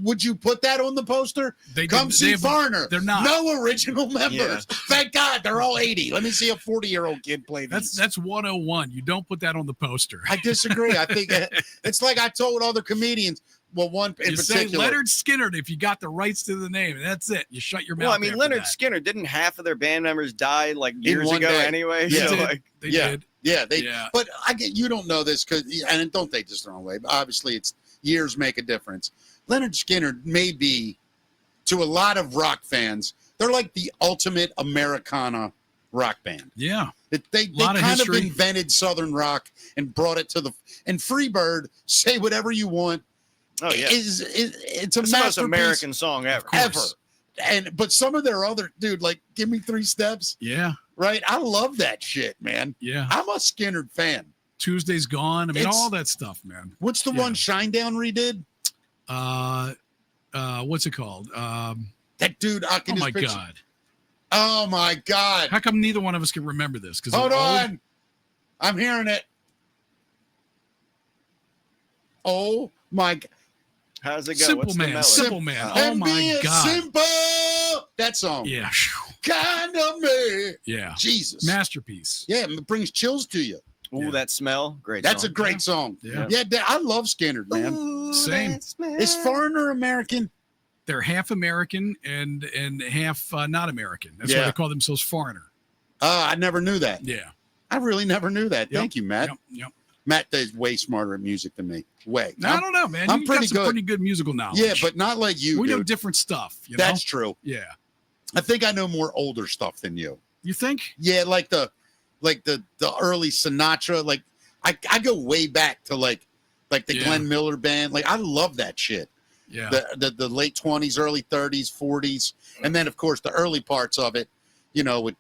would you put that on the poster? Come see Foreigner. They're not. No original members. Yeah. Thank God they're all 80. Let me see a 40-year-old kid play these. That's 101. You don't put that on the poster. I disagree. I think it's like I told other comedians. Well, one in particular. Say Leonard Skinner if you got the rights to the name, and that's it. You shut your mouth. Well, I mean, Leonard Skinner, didn't half of their band members die like years ago day. anyway? Yeah. So, They did. Yeah, but I get you don't know this and don't take this the wrong way. But obviously, it's years make a difference. Leonard Skinner may be, to a lot of rock fans, they're like the ultimate Americana rock band. Yeah, they kind of invented Southern rock and brought it to and Freebird, say whatever you want. Oh yeah, it's a the most American song ever. But some of their other like Give Me 3 Steps. Yeah. Right. I love that shit, man. Yeah. I'm a Skinner fan. Tuesday's Gone. I mean, all that stuff, man. What's the one Shinedown redid? What's it called? That dude. Oh my God. Oh my God. How come neither one of us can remember this? Hold on. I'm hearing it. Oh my God. How's it go? Simple What's the Man. melody? Simple Man. Oh And my be God. simple. That song. Yeah. Kind of me. Yeah. Jesus. Masterpiece. Yeah, it brings chills to you. Ooh, Yeah. that smell. Great. That's a song. great song. Yeah. Yeah, I love Skinner, man. Ooh, Same. that smell. Is Foreigner American? They're half American and half not American. That's why Yeah. they call themselves foreigner. I never knew that. Yeah. I really never knew that. Yep. Thank you, Matt. Yep. Matt is way smarter at music than me. Way. I don't know, man. I'm You pretty got some good. pretty good musical knowledge. Yeah, but not like you, we know dude. different stuff. You know? That's true. Yeah. I think I know more older stuff than you. You think? Yeah, like the early Sinatra. Like I go way back to like the Yeah. Glenn Miller band. Like I love that shit. Yeah. The late 20s, early 30s, 40s, and then of course the early parts of it, you know, with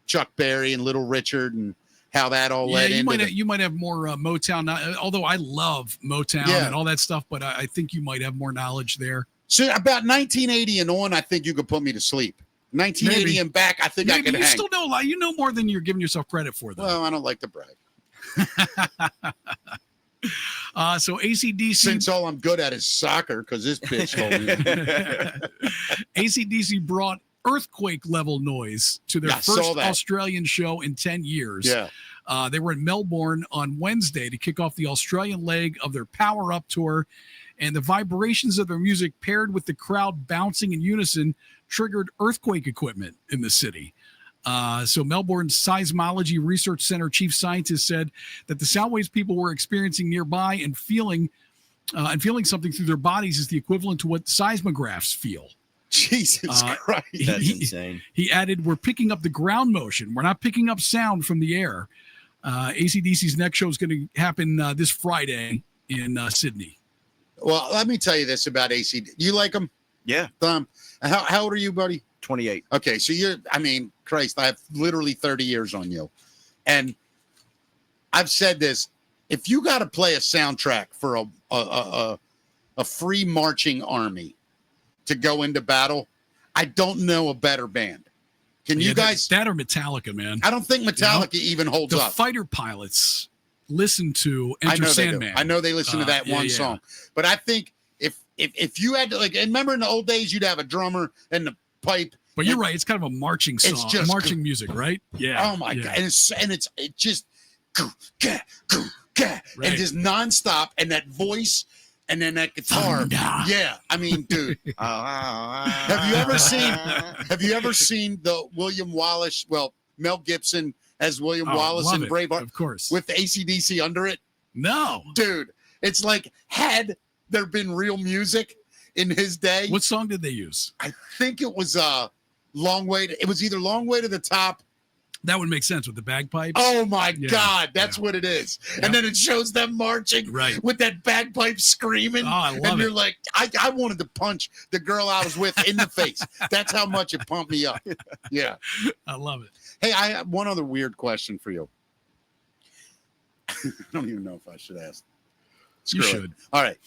Chuck Berry and Little Richard and how that all led you into might you might have more Motown. Although I love Motown Yeah. and all that stuff, but I think you might have more knowledge there. So about 1980 and on, I think you could put me to sleep. 1980 Maybe. and back, I think I Maybe could you hang. still know a lot. You know more than you're giving yourself credit for, though. Well, I don't like to brag. So AC/DC Since all I'm good at is soccer, because this bitch told me. AC/DC brought earthquake level noise to their Yeah, I saw first that. Australian show in 10 years. Yeah. They were in Melbourne on Wednesday to kick off the Australian leg of their Power Up tour, and the vibrations of their music paired with the crowd bouncing in unison triggered earthquake equipment in the city. So Melbourne's Seismology Research Center chief scientist said that the sound waves people were experiencing nearby and feeling something through their bodies is the equivalent to what seismographs feel. Jesus Christ. That's insane. He added, "We're picking up the ground motion. We're not picking up sound from the air." AC/DC's next show is going to happen this Friday in Sydney. Well, let me tell you this about AC. You like them? Yeah. How old are you, buddy? 28. Okay, so Christ, I have literally 30 years on you. And I've said this, if you got to play a soundtrack for a free marching army to go into battle, I don't know a better band. Can you guys? That or Metallica, man. I don't think Metallica even holds The up. fighter pilots listen to I Enter know they do. Sandman. I know they listen to that one song. But I think if you had to, like, and remember in the old days, you'd have a drummer and the pipe. But you're right. It's kind of a marching song, just marching music, right? Yeah. Oh my yeah. God. And it just and just nonstop, and that voice and then that guitar. Thunder. Yeah. I mean, dude. Have you ever seen the William Wallace? Well, Mel Gibson as William Wallace in Braveheart, of course, with the AC/DC under it. No, Dude, it's like, had there been real music in his day. What song did they use? I think it was Long Way. It was either Long Way to the Top. That would make sense with the bagpipes. Oh my Yeah, God, that's yeah. what it is. Yeah. And then it shows them marching Right. with that bagpipe screaming. Oh, I love and you're it. like, I wanted to punch the girl I was with in the face. That's how much it pumped me up. Yeah. I love it. Hey, I have one other weird question for you. I don't even know if I should ask. You Screw it. should. All right.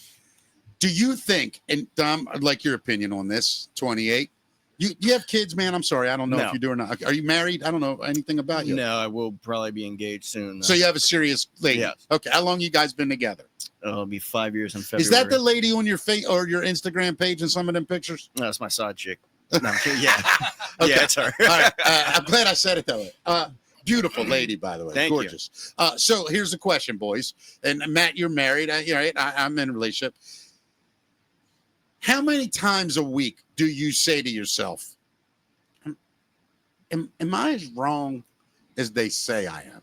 Do you think, and Dom, I'd like your opinion on this, 28. You have kids, man? I'm sorry. I don't know No. if you do or not. Are you married? I don't know anything about you. No, I will probably be engaged soon. So you have a serious lady. Yes. Okay. How long you guys been together? It'll be 5 years in February. Is that the lady on your face or your Instagram page in some of them pictures? No, that's my side chick. No, I'm kidding. Yeah. Okay. Yeah, it's her. All right. I'm glad I said it that way. Beautiful lady, by the way. Thank you. Gorgeous. So here's the question, boys. And Matt, you're married. I'm in a relationship. How many times a week do you say to yourself, am I as wrong as they say I am?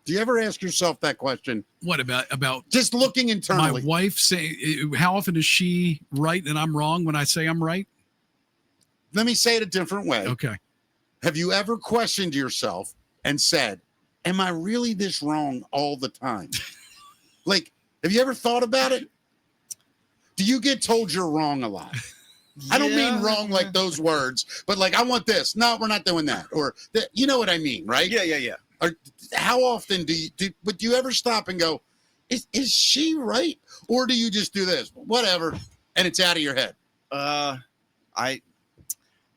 Do you ever ask yourself that question? What about Just looking my internally. wife saying? How often is she right and I'm wrong when I say I'm right? Let me say it a different way. Okay. Have you ever questioned yourself and said, am I really this wrong all the time? Like, have you ever thought about it? Do you get told you're wrong a lot? I don't mean wrong like those words, but like, I want this. No, we're not doing that. Or, you know what I mean, right? Yeah. Or how often do you ever stop and go, is she right? Or do you just do this? Whatever. And it's out of your head.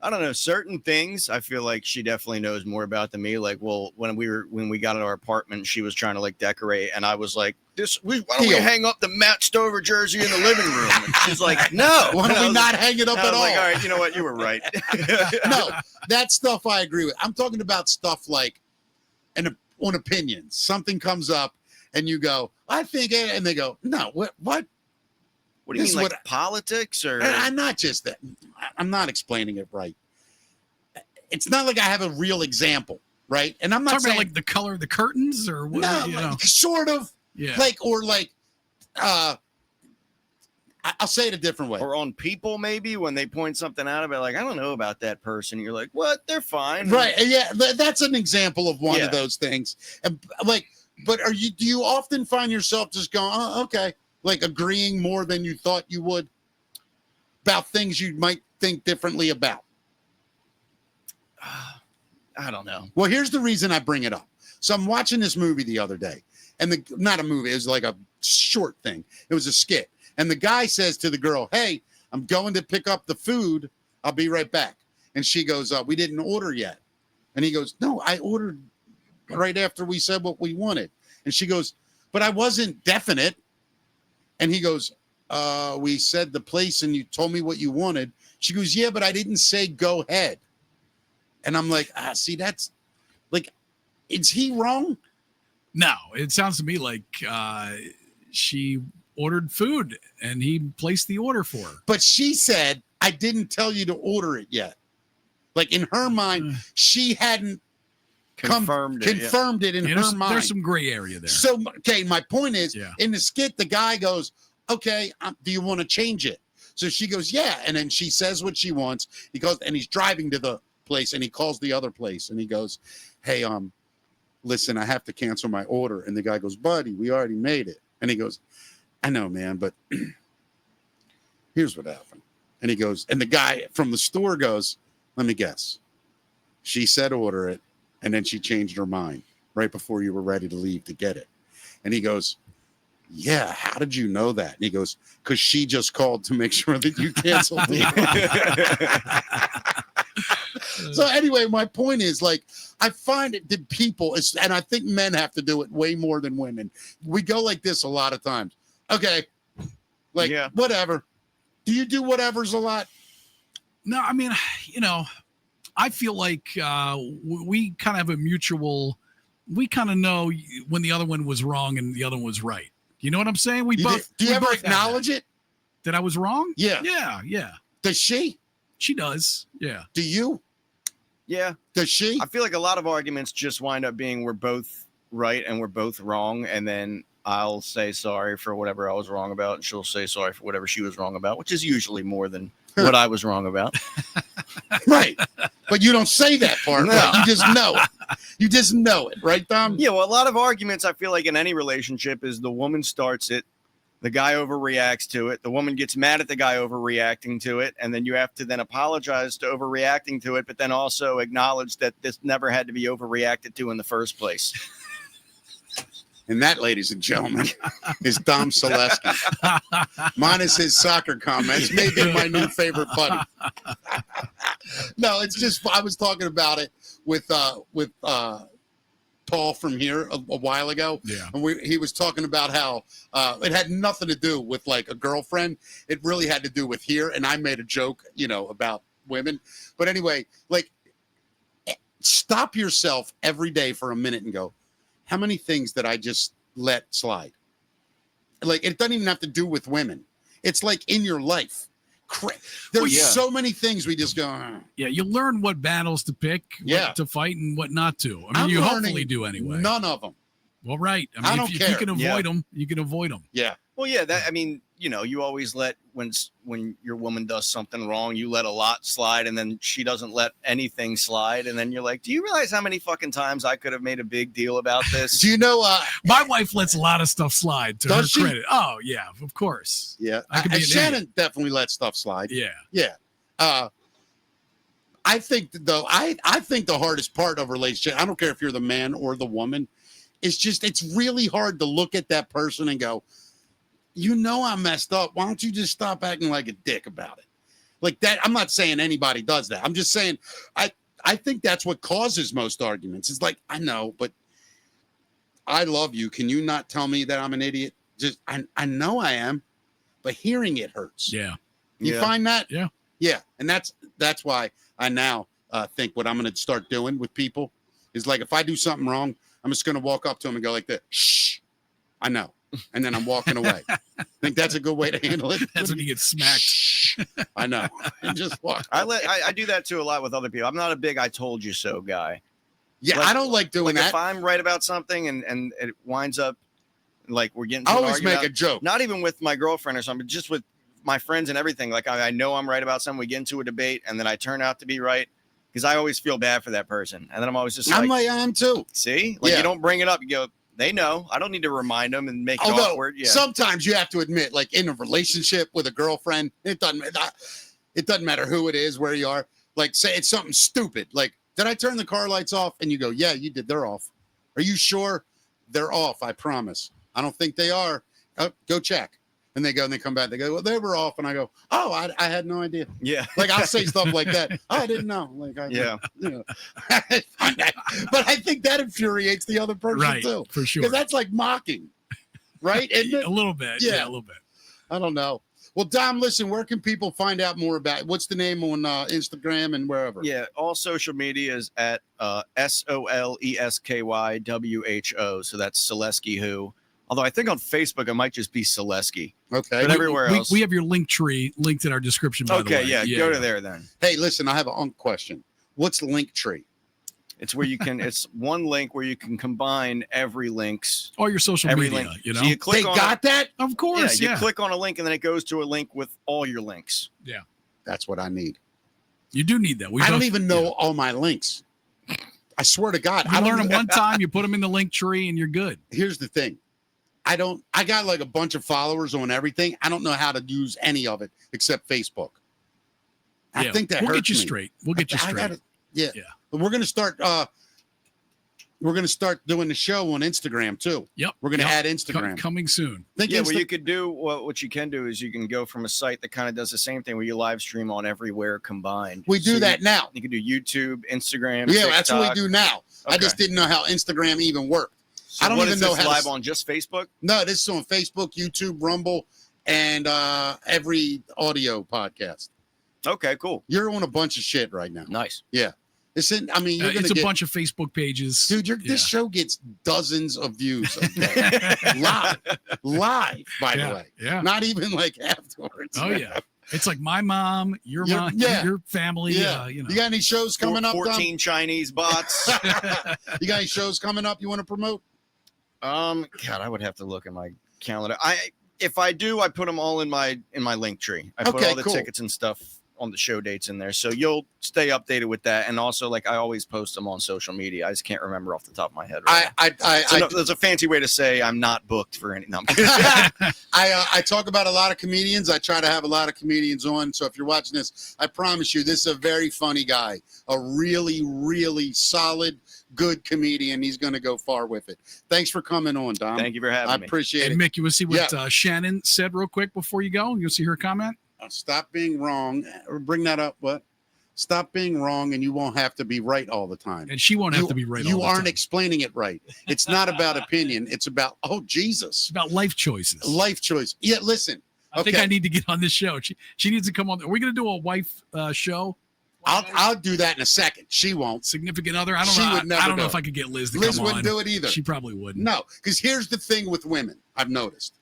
I don't know, certain things I feel like she definitely knows more about than me. Like, well, when we got at our apartment, she was trying to like decorate, and I was like, why don't we hang up the Matt Stover jersey in the living room? And she's like, no. Why don't we not hang it up at all? Like, all right, you know what? You were right. No, that stuff I agree with. I'm talking about stuff like on opinions. Something comes up and you go, I think, and they go, no, what? What do you mean, like politics or? I'm not just that. I'm not explaining it right. It's not like I have a real example, right? And I'm not talking saying about like the color of the curtains or what. No, You know? sort of. Yeah. I'll say it a different way. Or on people, maybe when they point something out about, like, I don't know about that person. You're like, what? They're fine. Right. Yeah. That's an example of one of those things. And but do you often find yourself just going, oh, okay, like agreeing more than you thought you would about things you might think differently about? I don't know. Well, here's the reason I bring it up. So I'm watching this movie the other day, and not a movie, it was like a short thing. It was a skit. And the guy says to the girl, hey, I'm going to pick up the food. I'll be right back. And she goes, we didn't order yet. And he goes, no, I ordered right after we said what we wanted. And she goes, but I wasn't definite. And he goes, we said the place and you told me what you wanted. She goes, yeah, but I didn't say go ahead. And I'm like, see, that's like, is he wrong? No, it sounds to me like she ordered food and he placed the order for her. But she said, I didn't tell you to order it yet. Like in her mind, she hadn't confirmed it in her mind. There's some gray area there. So, okay, my point is, in the skit, the guy goes, okay, do you want to change it? So she goes, yeah. And then she says what she wants. He goes, and he's driving to the place and he calls the other place and he goes, hey, listen, I have to cancel my order. And the guy goes, buddy, we already made it. And he goes, I know, man, but here's what happened. And he goes, and the guy from the store goes, let me guess. She said order it, and then she changed her mind right before you were ready to leave to get it. And he goes, yeah, how did you know that? And he goes, because she just called to make sure that you canceled the order. So anyway, my point is, like, I find it that people, and I think men have to do it way more than women. We go like this a lot of times. Okay, like, whatever. Do you do whatever's a lot? No, I mean, I feel like we kind of have a mutual, we kind of know when the other one was wrong and the other one was right. You know what I'm saying? Do you ever acknowledge it? That I was wrong? Yeah. Yeah. Does she? She does. Yeah. Do you? Yeah. Does she? I feel like a lot of arguments just wind up being we're both right and we're both wrong. And then I'll say sorry for whatever I was wrong about. And she'll say sorry for whatever she was wrong about, which is usually more than what I was wrong about. Right. But you don't say that part. No. Right? You just know it. You just know it. Right, Dom? Yeah. Well, a lot of arguments, I feel like in any relationship is the woman starts it. The guy overreacts to it. The woman gets mad at the guy overreacting to it. And then you have to then apologize to overreacting to it, but then also acknowledge that this never had to be overreacted to in the first place. And that, ladies and gentlemen, is Dom Solesky. Minus his soccer comments, maybe my new favorite buddy. No, it's just, I was talking about it with Paul from here a while ago. Yeah. And he was talking about how it had nothing to do with like a girlfriend. It really had to do with here. And I made a joke, about women. But anyway, like, stop yourself every day for a minute and go, how many things that I just let slide? Like, it doesn't even have to do with women. It's like in your life. There's so many things we just go. Yeah, you learn what battles to pick, what to fight, and what not to. I mean, you hopefully do anyway. None of them. Well, right. I mean, I don't care. If you can avoid them, you can avoid them. Yeah. Well, yeah. That, I mean, you always let when your woman does something wrong, you let a lot slide, and then she doesn't let anything slide, and then you're like, do you realize how many fucking times I could have made a big deal about this? Do you know? My wife lets a lot of stuff slide. To her credit. Oh yeah, of course. Yeah. Shannon definitely lets stuff slide. Yeah. Yeah. I think though, I think the hardest part of a relationship, I don't care if you're the man or the woman, it's really hard to look at that person and go, I messed up. Why don't you just stop acting like a dick about it? Like that. I'm not saying anybody does that. I'm just saying I think that's what causes most arguments. It's like, I know, but I love you. Can you not tell me that I'm an idiot? Just I know I am, but hearing it hurts. Yeah. You find that? Yeah. Yeah. And that's why I now think what I'm going to start doing with people is like, if I do something wrong, I'm just going to walk up to them and go like this. Shh. I know. And then I'm walking away. I think that's a good way to handle it. That's when you get smacked. Shh. I know. And just walk. I do that too a lot with other people. I'm not a big "I told you so" guy. Yeah, Like- I don't like doing that. If I'm right about something and it winds up like we're getting, I to an always argument, make a joke. not even with my girlfriend or something, but just with my friends and everything. Like I know I'm right about something. We get into a debate and then I turn out to be right because I always feel bad for that person. And then I'm always just like, I am too. see, like Yeah. you don't bring it up. You go, they know. I don't need to remind them and make it Although awkward. Yeah. sometimes you have to admit, like in a relationship with a girlfriend, it doesn't matter who it is, where you are. Like, say it's something stupid. Like, did I turn the car lights off? And you go, yeah, you did. They're off. Are you sure? They're off. I promise. I don't think they are. Go check. And they go and they come back. They go, well, they were off. And I go, oh, I had no idea. Yeah. Like, I'll say stuff like that. Oh, I didn't know. Like, Yeah. You know. But I think that infuriates the other person Right. too. For sure. Because that's like mocking. Right? Isn't it? A little bit. Yeah. Yeah. A little bit. I don't know. Well, Dom, listen, where can people find out more about it? What's the name on Instagram and wherever? Yeah, all social media is at SOLESKYWHO. So that's Solesky who. Although I think on Facebook it might just be Solesky. Okay. But everywhere else. We have your link tree linked in our description, by the way. Okay, yeah, go to there then. Hey, listen, I have a question. What's Linktree? It's where you can. It's one link where you can combine every links. All your social Every media, link. you know? So you click They on got that? Of course, you click on a link and then it goes to a link with all your links. That's what I need. You do need that. I don't even know all my links. I swear to God. You I don't learn them one time, you put them in the link tree, and you're good. Here's the thing. I got like a bunch of followers on everything. I don't know how to use any of it except Facebook. I think that we'll hurts get you me. straight. We'll get you straight. Yeah. Yeah. But we're gonna start doing the show on Instagram too. Yep. We're gonna Yep. add Instagram. Coming soon. Think Yeah, well, you could do what you can do is you can go from a site that kind of does the same thing where you live stream on everywhere combined. we do So that now. You can do YouTube, Instagram. Yeah, that's what we TikTok. do now. I Okay. just didn't know how Instagram even worked. So I don't what even is know this, how to live on just Facebook. No, this is on Facebook, YouTube, Rumble, and every audio podcast. Okay, cool, You're on a bunch of shit right now. nice. Yeah. You're gonna It's a get, bunch of Facebook pages. dude. This show gets dozens of views a day. live, by the way. Yeah. Not even like afterwards. Oh, yeah. It's like my mom, your Your- mom, yeah. your family. Yeah. You know. You got any shows coming up? 14 Chinese bots. Dom? You got any shows coming up you want to promote? God, I would have to look at my calendar. If I do, I put them all in my link tree. I put Okay, all the cool. tickets and stuff on the show dates in there, so you'll stay updated with that. And also, like I always post them on social media. I just can't remember off the top of my head. Right now. There's a fancy way to say I'm not booked for any. No, I'm kidding. I talk about a lot of comedians. I try to have a lot of comedians on. So if you're watching this, I promise you, this is a very funny guy, a really, really solid, good comedian. He's going to go far with it. Thanks for coming on, Dom. Thank you for having I me. appreciate And it. Mick, you want to see what Shannon said real quick before you go? You'll see her comment. Stop being wrong. Bring that up. What? Stop being wrong, and you won't have to be right all the time. And she won't have to be right all You the aren't time. explaining it right. It's not about opinion. It's about, oh, Jesus. It's about life choices. Life choice. Yeah, listen. I think I need to get on this show. She needs to come on. Are we going to do a wife show? I'll do that in a second. She won't. Significant other? I don't She know. would never I don't know do if I could get Liz to Liz come on. wouldn't do it either. She probably wouldn't. No, because here's the thing with women. I've noticed.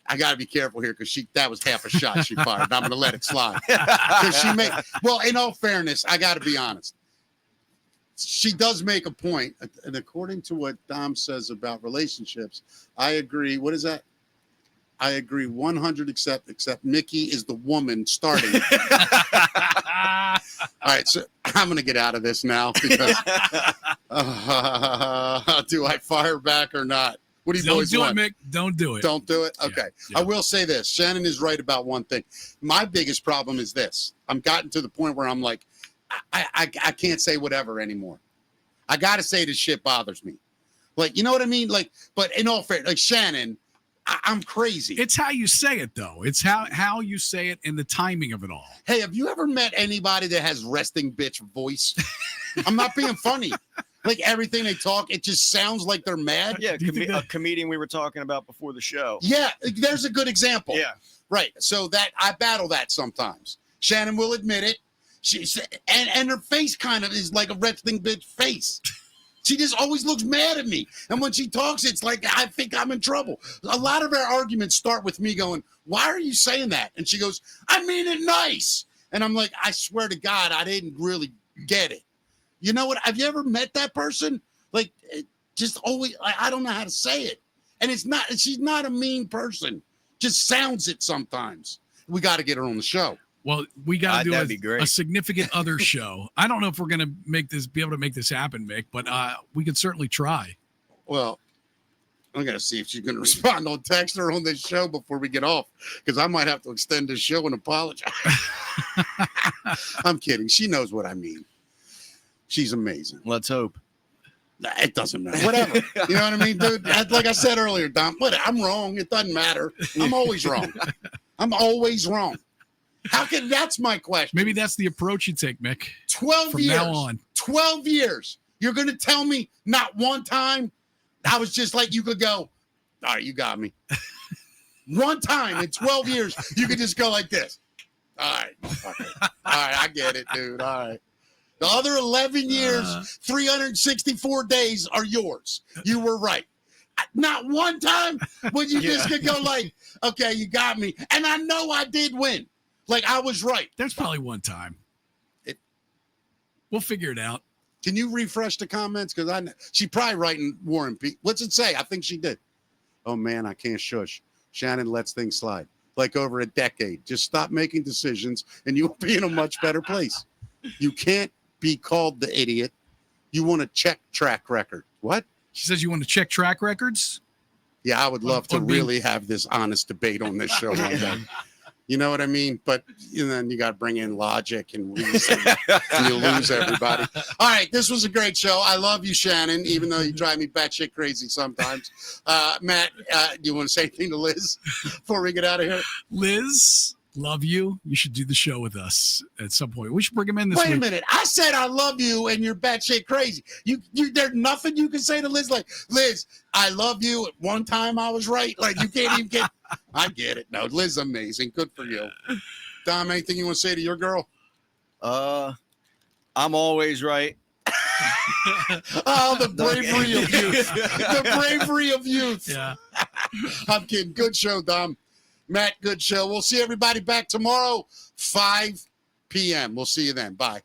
I got to be careful here because that was half a shot she fired. And I'm going to let it slide. Because well, in all fairness, I got to be honest. She does make a point. And according to what Dom says about relationships, I agree. What is that? I agree 100 except Mickey is the woman starting. All right, so I'm going to get out of this now because do I fire back or not? What do you boys want? Don't do it, Mick. Don't do it. Don't do it? Okay. Yeah. I will say this. Shannon is right about one thing. My biggest problem is this. I'm gotten to the point where I'm like, I can't say whatever anymore. I got to say this shit bothers me. Like, you know what I mean? Like, but in all fairness, like Shannon, I'm crazy. It's how you say it, though. It's how you say it and the timing of it all. Hey, have you ever met anybody that has resting bitch voice? I'm not being funny. Like everything they talk, it just sounds like they're mad. Yeah, a comedian we were talking about before the show. Yeah, there's a good example. Yeah. Right. So that I battle that sometimes. Shannon will admit it. She's and her face kind of is like a resting bitch face. She just always looks mad at me. And when she talks, it's like I think I'm in trouble. A lot of our arguments start with me going, "Why are you saying that?" And she goes, "I mean it nice." And I'm like, "I swear to God, I didn't really get it." You know what? Have you ever met that person? Like, it just always, I don't know how to say it. And she's not a mean person. Just sounds it sometimes. We got to get her on the show. Well, we got to do be a significant other show. I don't know if we're going to be able to make this happen, Mick, but we could certainly try. Well, I'm going to see if she's going to respond on text or on this show before we get off, because I might have to extend this show and apologize. I'm kidding. She knows what I mean. She's amazing. Let's hope. It doesn't matter. Whatever. You know what I mean, dude? Like I said earlier, Dom, I'm wrong. It doesn't matter. I'm always wrong. I'm always wrong. That's my question. Maybe that's the approach you take, Mick. 12 from years. now on. 12 years. You're going to tell me not one time? I was just like, you could go, all right, you got me. One time in 12 years, you could just go like this. All right. Okay. All right, I get it, dude. All right. The other 11 years, 364 days are yours. You were right. Not one time would you just could go like, okay, you got me. And I know I did win. Like, I was right. There's probably one time. We'll figure it out. Can you refresh the comments? Because she probably writing War and Peace. What's it say? I think she did. Oh, man, I can't shush. Shannon lets things slide. Like over a decade. Just stop making decisions, and you'll be in a much better place. You can't be called the idiot. You want to check track record. What? She says you want to check track records? Yeah, I would love to really have this honest debate on this show one day. You know what I mean? But then you got to bring in logic and reason. And you lose everybody. All right, this was a great show. I love you, Shannon, even though you drive me batshit crazy sometimes. Matt, do you want to say anything to Liz before we get out of here? Liz, love you. You should do the show with us at some point. We should bring him in this week. Wait a minute. I said I love you and you're batshit crazy. There's nothing you can say to Liz like, Liz, I love you. At one time I was right. Like, you can't even get... I get it. No, Liz, amazing. Good for you. Dom, anything you want to say to your girl? I'm always right. Oh, the bravery of youth. The bravery of youth. Yeah. I'm kidding. Good show, Dom. Matt, good show. We'll see everybody back tomorrow, 5 p.m. We'll see you then. Bye.